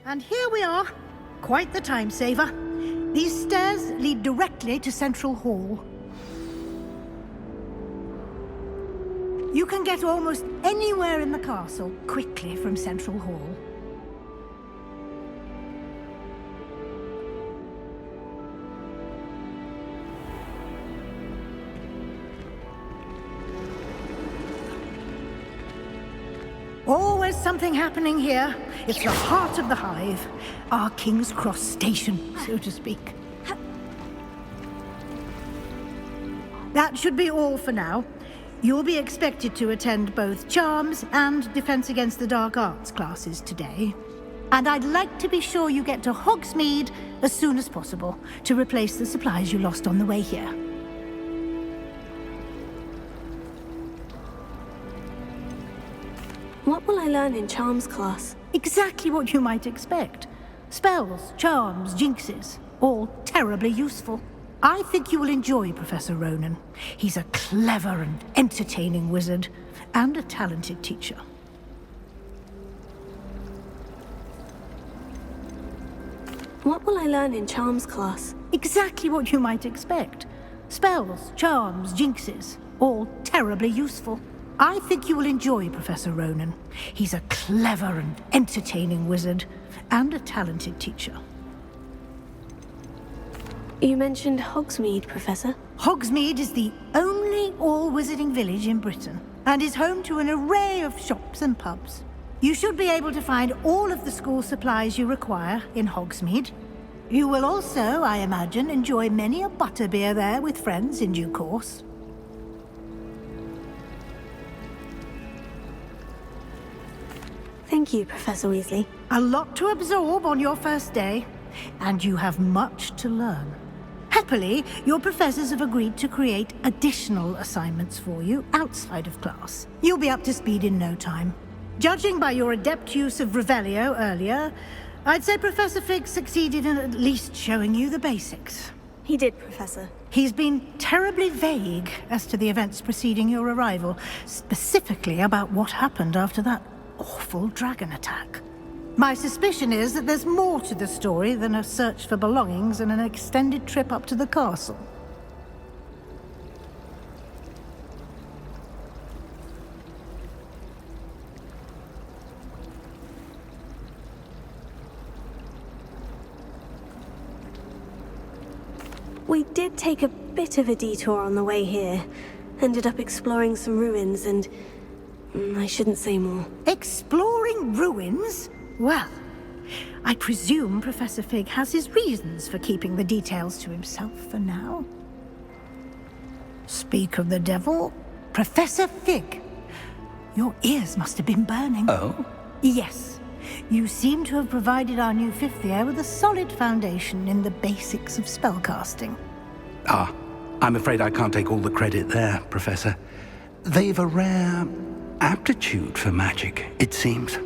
And here we are. Quite the time saver. These stairs lead directly to Central Hall. You can get almost anywhere in the castle quickly from Central Hall. Always something happening here. It's the heart of the hive. Our King's Cross station, so to speak. That should be all for now. You'll be expected to attend both Charms and Defense Against the Dark Arts classes today. And I'd like to be sure you get to Hogsmeade as soon as possible to replace the supplies you lost on the way here. What will I learn in Charms class? Exactly what you might expect. Spells, charms, jinxes, all terribly useful. I think you will enjoy Professor Ronan. He's a clever and entertaining wizard, and a talented teacher. What will I learn in Charms class? Exactly what you might expect. Spells, charms, jinxes, all terribly useful. I think you will enjoy Professor Ronan. He's a clever and entertaining wizard, and a talented teacher. You mentioned Hogsmeade, Professor. Hogsmeade is the only all-wizarding village in Britain, and is home to an array of shops and pubs. You should be able to find all of the school supplies you require in Hogsmeade. You will also, I imagine, enjoy many a butterbeer there with friends in due course. Thank you, Professor Weasley. A lot to absorb on your first day, and you have much to learn. Happily, your professors have agreed to create additional assignments for you outside of class. You'll be up to speed in no time. Judging by your adept use of Revelio earlier, I'd say Professor Fig succeeded in at least showing you the basics. He did, Professor. He's been terribly vague as to the events preceding your arrival, specifically about what happened after that awful dragon attack. My suspicion is that there's more to the story than a search for belongings and an extended trip up to the castle. We did take a bit of a detour on the way here. Ended up exploring some ruins and... I shouldn't say more. Exploring ruins? Well, I presume Professor Fig has his reasons for keeping the details to himself for now. Speak of the devil, Professor Fig. Your ears must have been burning. Oh? Yes. You seem to have provided our new fifth year with a solid foundation in the basics of spellcasting. Ah, I'm afraid I can't take all the credit there, Professor. They've a rare aptitude for magic, it seems.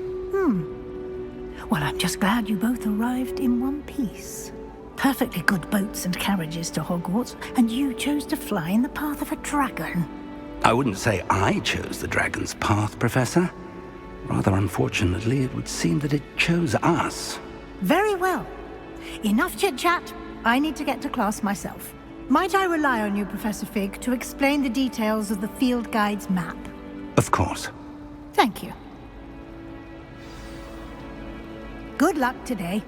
Well, I'm just glad you both arrived in one piece. Perfectly good boats and carriages to Hogwarts, and you chose to fly in the path of a dragon. I wouldn't say I chose the dragon's path, Professor. Rather unfortunately, it would seem that it chose us. Very well. Enough chit-chat. I need to get to class myself. Might I rely on you, Professor Fig, to explain the details of the field guide's map? Of course. Thank you. Good luck today.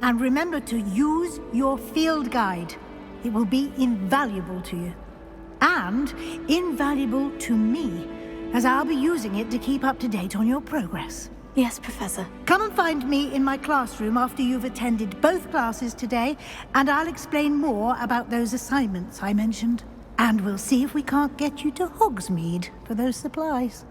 And remember to use your field guide. It will be invaluable to you. And invaluable to me, as I'll be using it to keep up to date on your progress. Yes, Professor. Come and find me in my classroom after you've attended both classes today, and I'll explain more about those assignments I mentioned. And we'll see if we can't get you to Hogsmeade for those supplies.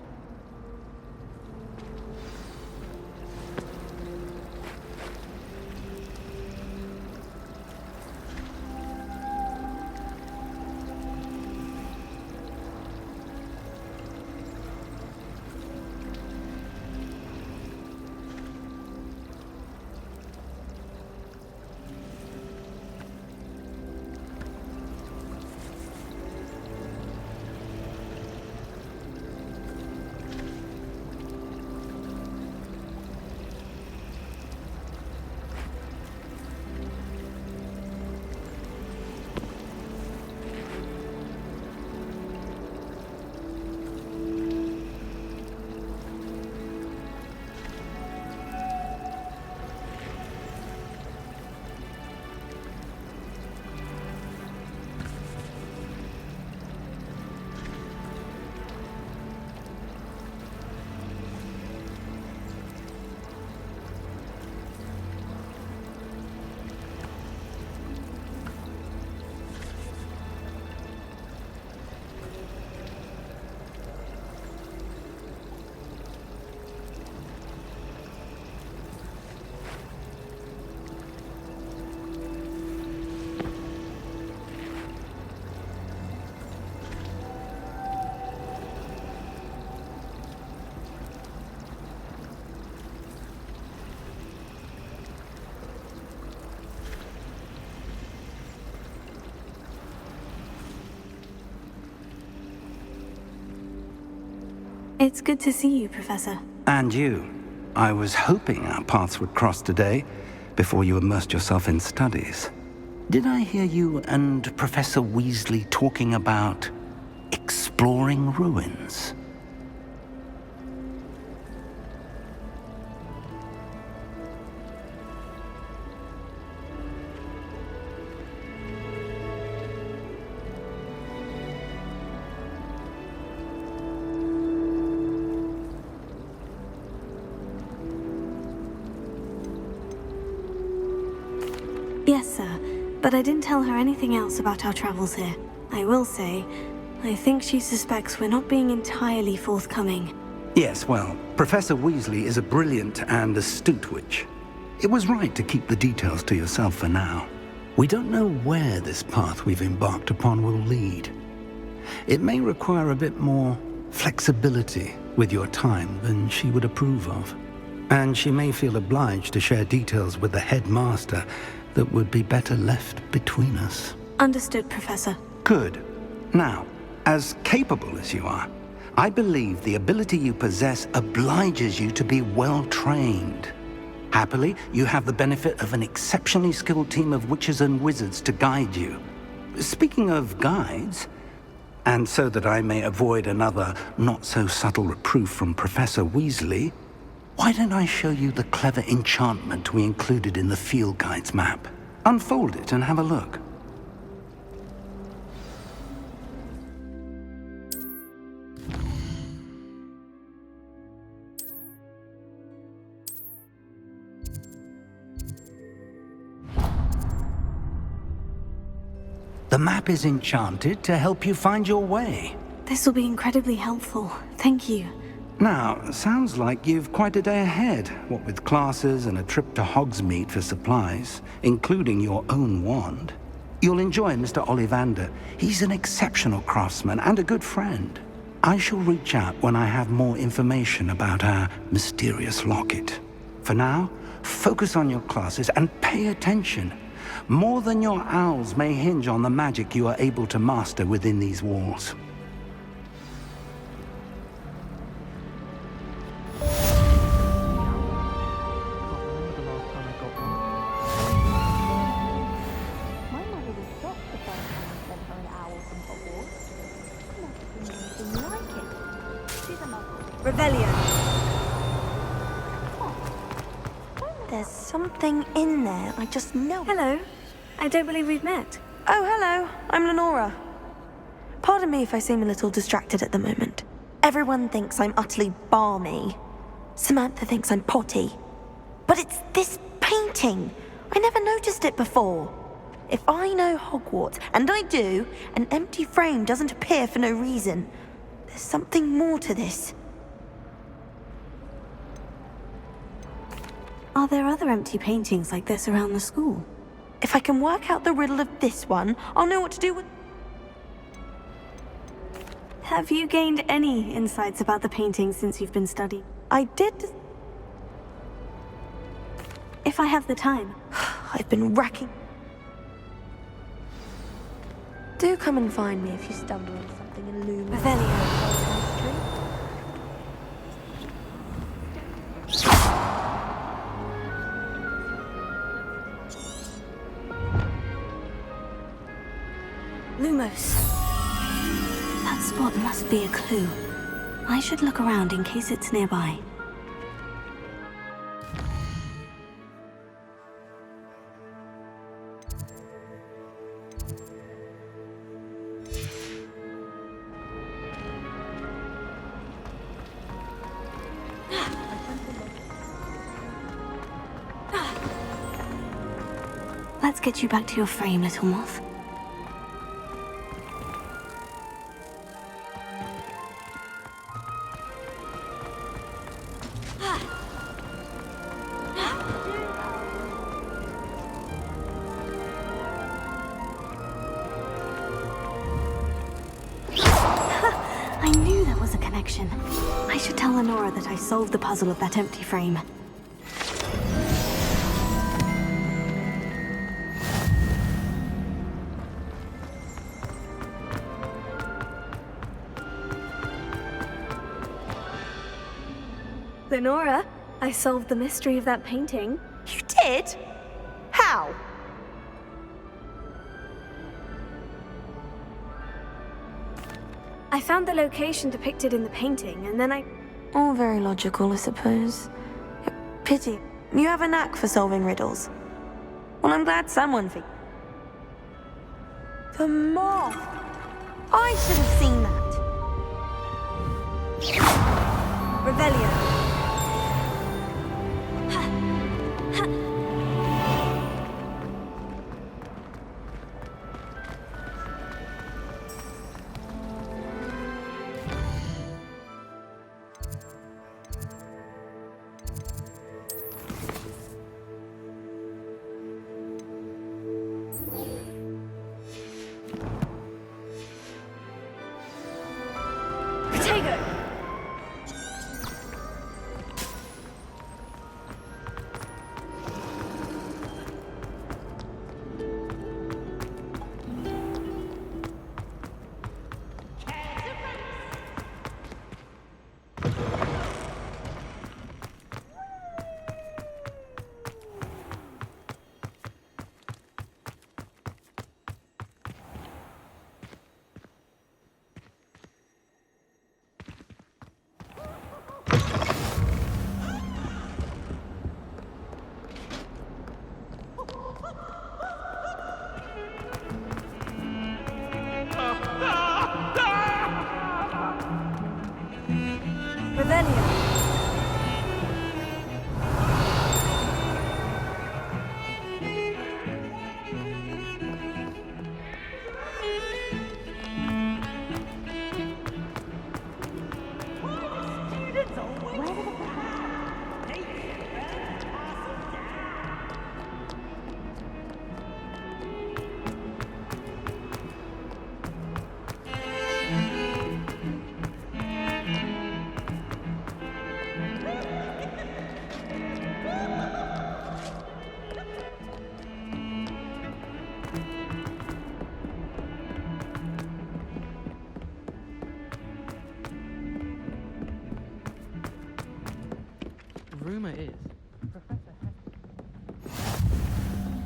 It's good to see you, Professor. And you. I was hoping our paths would cross today, before you immersed yourself in studies. Did I hear you and Professor Weasley talking about exploring ruins? Yes, sir, but I didn't tell her anything else about our travels here. I will say, I think she suspects we're not being entirely forthcoming. Yes, well, Professor Weasley is a brilliant and astute witch. It was right to keep the details to yourself for now. We don't know where this path we've embarked upon will lead. It may require a bit more flexibility with your time than she would approve of. And she may feel obliged to share details with the headmaster that would be better left between us. Understood, Professor. Good. Now, as capable as you are, I believe the ability you possess obliges you to be well-trained. Happily, you have the benefit of an exceptionally skilled team of witches and wizards to guide you. Speaking of guides, and so that I may avoid another not-so-subtle reproof from Professor Weasley, why don't I show you the clever enchantment we included in the field guide's map? Unfold it and have a look. The map is enchanted to help you find your way. This will be incredibly helpful. Thank you. Now, sounds like you've quite a day ahead, what with classes and a trip to Hogsmeade for supplies, including your own wand. You'll enjoy Mr. Ollivander. He's an exceptional craftsman and a good friend. I shall reach out when I have more information about our mysterious locket. For now, focus on your classes and pay attention. More than your owls may hinge on the magic you are able to master within these walls. There's something in there, I just know. Hello. I don't believe we've met. Oh, hello. I'm Lenora. Pardon me if I seem a little distracted at the moment. Everyone thinks I'm utterly balmy. Samantha thinks I'm potty. But it's this painting. I never noticed it before. If I know Hogwarts, and I do, an empty frame doesn't appear for no reason. There's something more to this. Are there other empty paintings like this around the school? If I can work out the riddle of this one, I'll know what to do with... Have you gained any insights about the paintings since you've been studying? I did... If I have the time. I've been racking... Do come and find me if you stumble on something illuminating. Revelio. Lumos. That spot must be a clue. I should look around in case it's nearby. Let's get you back to your frame, little moth. I knew there was a connection. I should tell Lenora that I solved the puzzle of that empty frame. Lenora, I solved the mystery of that painting. You did? How? I found the location depicted in the painting, and then All very logical, I suppose. Pity. You have a knack for solving riddles. Well, I'm glad someone The moth! I should have seen that. Revelio. Rumor is.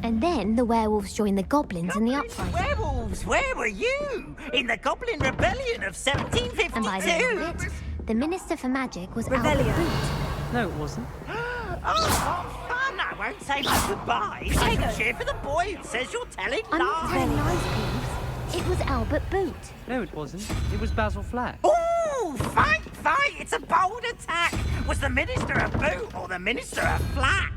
And then the werewolves joined the goblins in the uprising. Werewolves, where were you? In the Goblin Rebellion of 1752? And by the end of it, the Minister for Magic was Revelio. Albert Boot. No, it wasn't. Oh, fun! I won't say my goodbyes. I shall cheer for the boy who says you're telling I'm not telling lies, Peeves. It was Albert Boot. No, it wasn't. It was Basil Flack. Oh, fight! It's a bold attack! Was the Minister a boot or the Minister a flack?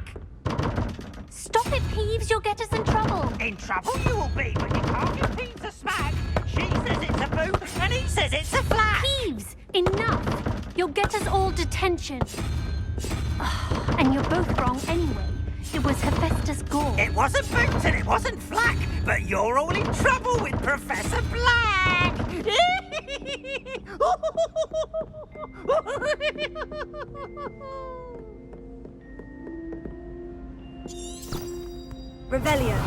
Stop it, Peeves. You'll get us in trouble. In trouble you will be, but you can't give Peeves a smack. She says it's a boot, and he says it's a flack. Peeves, enough. You'll get us all detention. And you're both wrong anyway. It was Hephaestus Gore. It wasn't boot and it wasn't flack, but you're all in trouble with Professor Black. Revelio.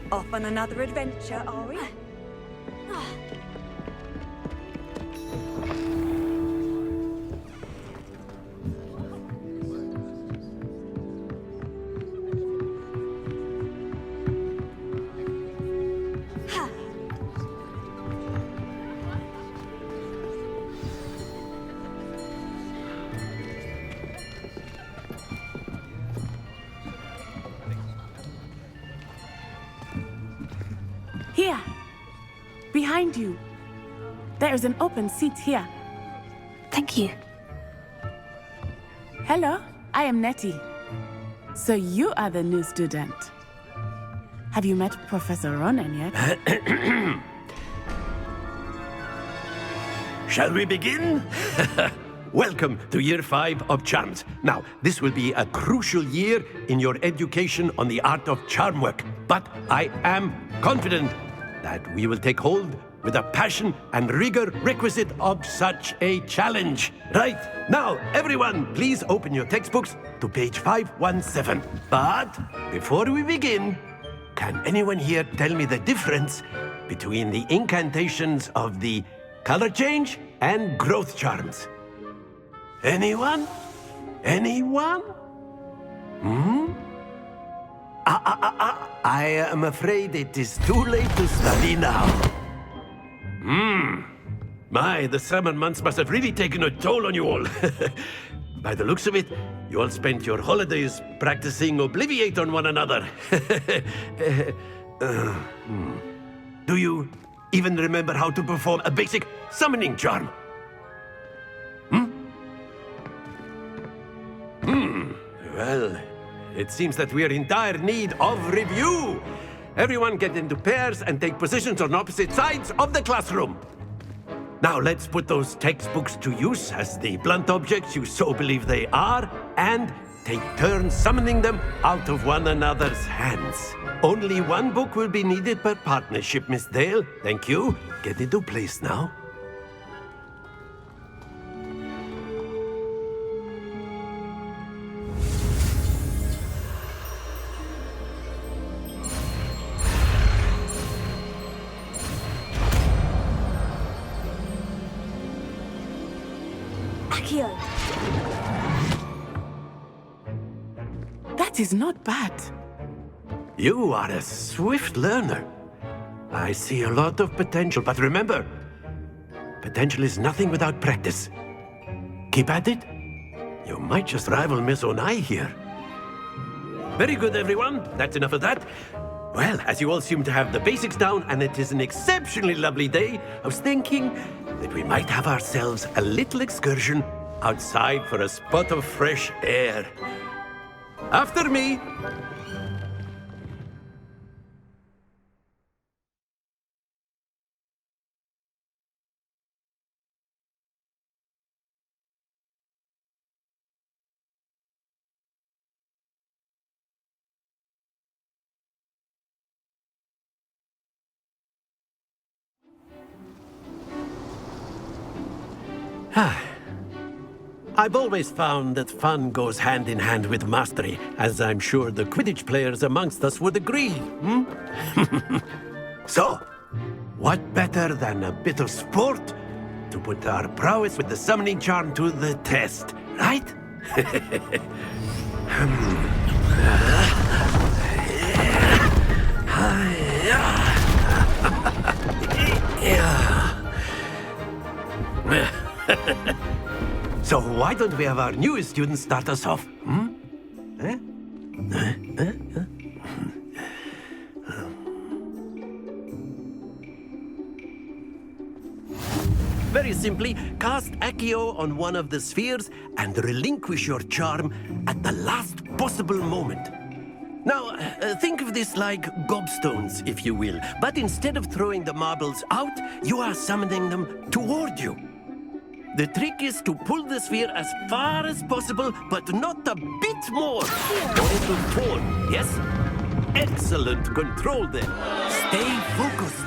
Off on another adventure, are we? Here, behind you. There is an open seat here. Thank you. Hello, I am Nettie. So you are the new student. Have you met Professor Ronan yet? Shall we begin? Welcome to Year 5 of Charms. Now, this will be a crucial year in your education on the art of charm work. But I am confident that we will take hold with the passion and rigor requisite of such a challenge. Right, now, everyone, please open your textbooks to page 517. But before we begin, can anyone here tell me the difference between the incantations of the color change and growth charms? Anyone? Anyone? I am afraid it is too late to study now. My, the summer months must have really taken a toll on you all. By the looks of it, you all spent your holidays practicing Obliviate on one another. Do you even remember how to perform a basic summoning charm? Well, it seems that we are in dire need of review. Everyone get into pairs and take positions on opposite sides of the classroom. Now let's put those textbooks to use as the blunt objects you so believe they are, and take turns summoning them out of one another's hands. Only one book will be needed per partnership, Miss Dale. Thank you. Get into place now. That is not bad. You are a swift learner. I see a lot of potential, but remember, potential is nothing without practice. Keep at it. You might just rival Miss Onai here. Very good, everyone. That's enough of that. Well, as you all seem to have the basics down, and it is an exceptionally lovely day, I was thinking that we might have ourselves a little excursion outside for a spot of fresh air. After me. I've always found that fun goes hand in hand with mastery, as I'm sure the Quidditch players amongst us would agree. So, what better than a bit of sport to put our prowess with the summoning charm to the test, right? So why don't we have our newest student start us off? Very simply, cast Accio on one of the spheres and relinquish your charm at the last possible moment. Now, think of this like gobstones, if you will. But instead of throwing the marbles out, you are summoning them toward you. The trick is to pull the sphere as far as possible, but not a bit more, or it will fall. Yes? Excellent control then. Stay focused.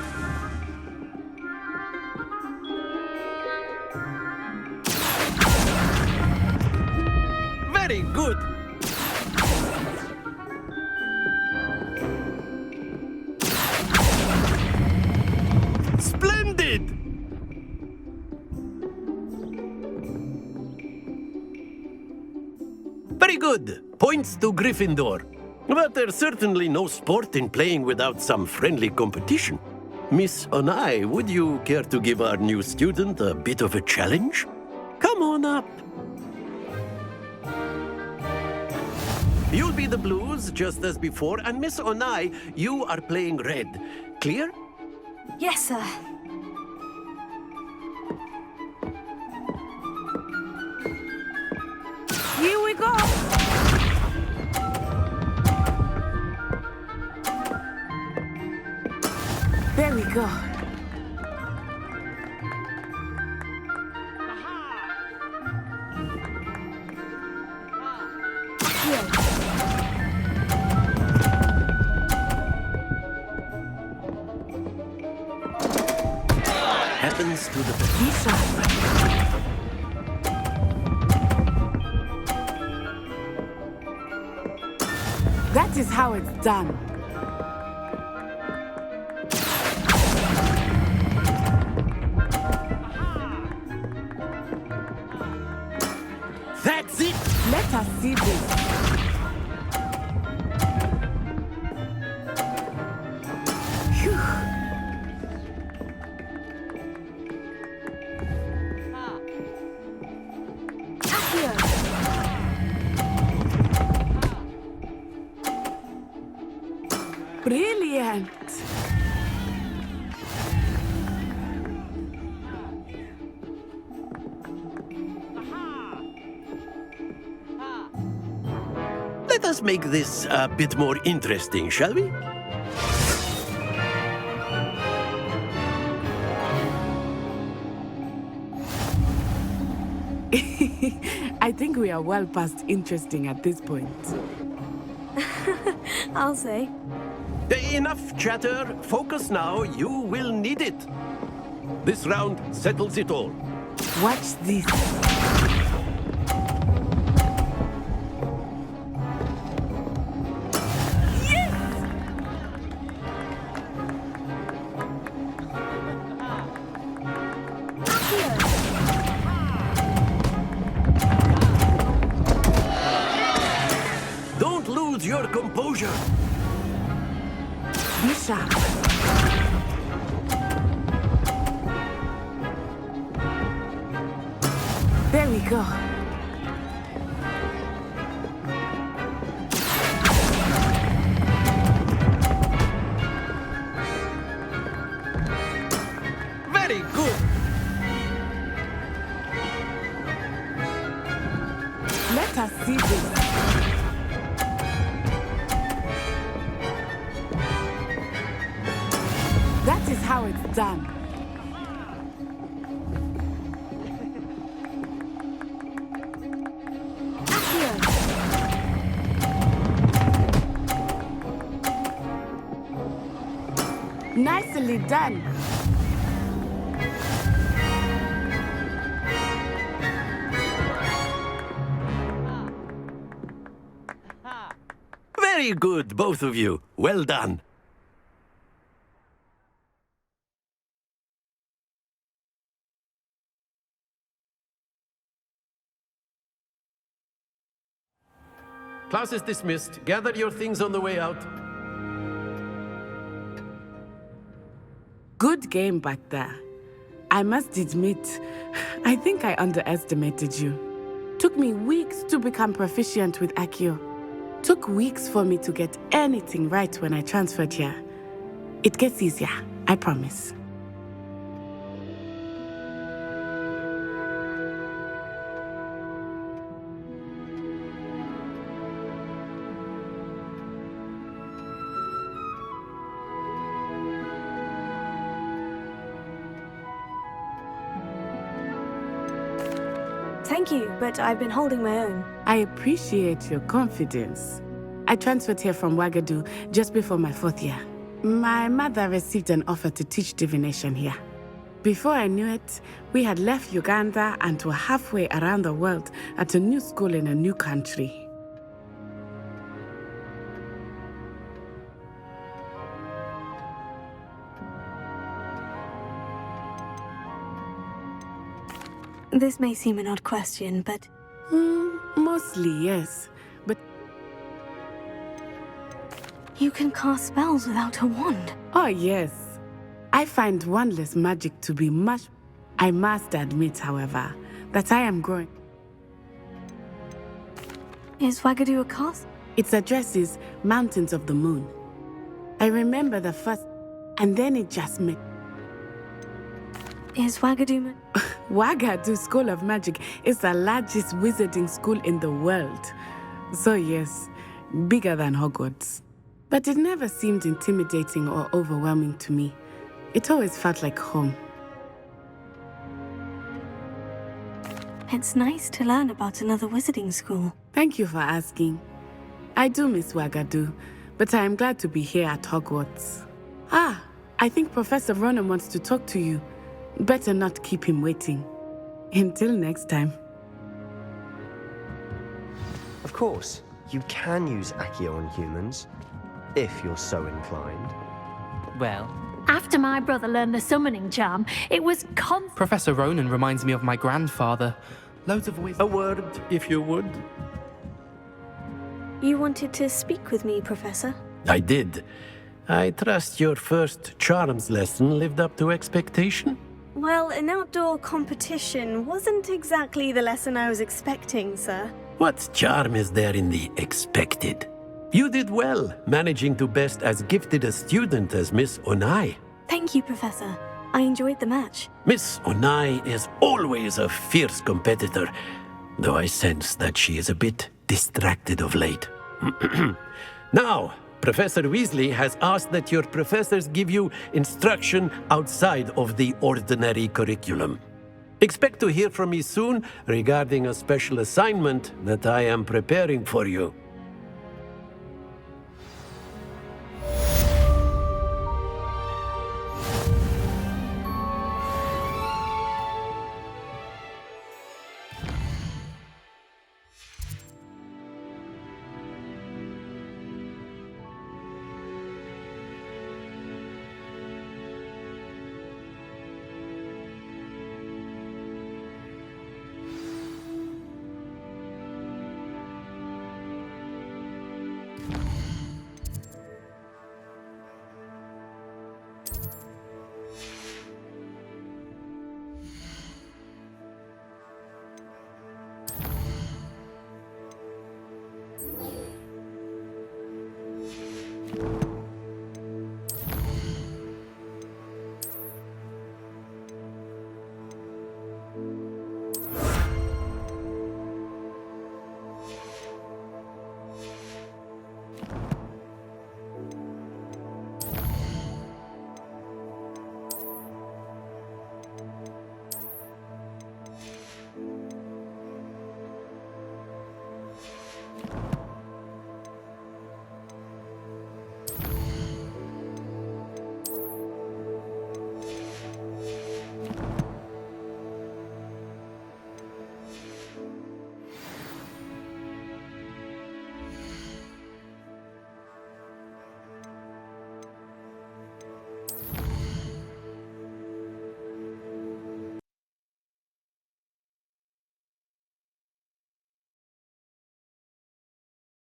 Very good. Splendid! Very good. Points to Gryffindor. But there's certainly no sport in playing without some friendly competition. Miss Onai, would you care to give our new student a bit of a challenge? Come on up. You'll be the blues, just as before, and Miss Onai, you are playing red. Clear? Yes, sir. Here we go! There we go. Happens to the best. That is how it's done. us see this. Brilliant! Let us make this a bit more interesting, shall we? I think we are well past interesting at this point. I'll say. Enough chatter. Focus now. You will need it. This round settles it all. Watch this. Don't lose your composure. Be sharp. There we go. Very good. Let us see this. That is how it's done. Nicely done. Very good, both of you. Well done. Class is dismissed. Gather your things on the way out. Good game back there. I must admit, I think I underestimated you. Took me weeks to become proficient with Accio. Took weeks for me to get anything right when I transferred here. It gets easier, I promise. Thank you, but I've been holding my own. I appreciate your confidence. I transferred here from Wagadu just before my 4th year. My mother received an offer to teach divination here. Before I knew it, we had left Uganda and were halfway around the world at a new school in a new country. This may seem an odd question, but... Mostly, yes. But... You can cast spells without a wand. Oh, yes. I find wandless magic to be much... I must admit, however, that I am growing... Is Wagadu a cast? Its address is Mountains of the Moon. I remember the first... And then it just made... Is Wagadu... Wagadu School of Magic is the largest wizarding school in the world. So yes, bigger than Hogwarts. But it never seemed intimidating or overwhelming to me. It always felt like home. It's nice to learn about another wizarding school. Thank you for asking. I do miss Wagadu, but I am glad to be here at Hogwarts. Ah, I think Professor Ronan wants to talk to you. Better not keep him waiting. Until next time. Of course, you can use Accio on humans, if you're so inclined. Well... After my brother learned the summoning charm, it was Professor Ronan reminds me of my grandfather. Loads of wisdom. A word, if you would. You wanted to speak with me, Professor? I did. I trust your first charms lesson lived up to expectation? Well, an outdoor competition wasn't exactly the lesson I was expecting, sir. What charm is there in the expected? You did well, managing to best as gifted a student as Miss Onai. Thank you, Professor. I enjoyed the match. Miss Onai is always a fierce competitor, though I sense that she is a bit distracted of late. Now, Professor Weasley has asked that your professors give you instruction outside of the ordinary curriculum. Expect to hear from me soon regarding a special assignment that I am preparing for you.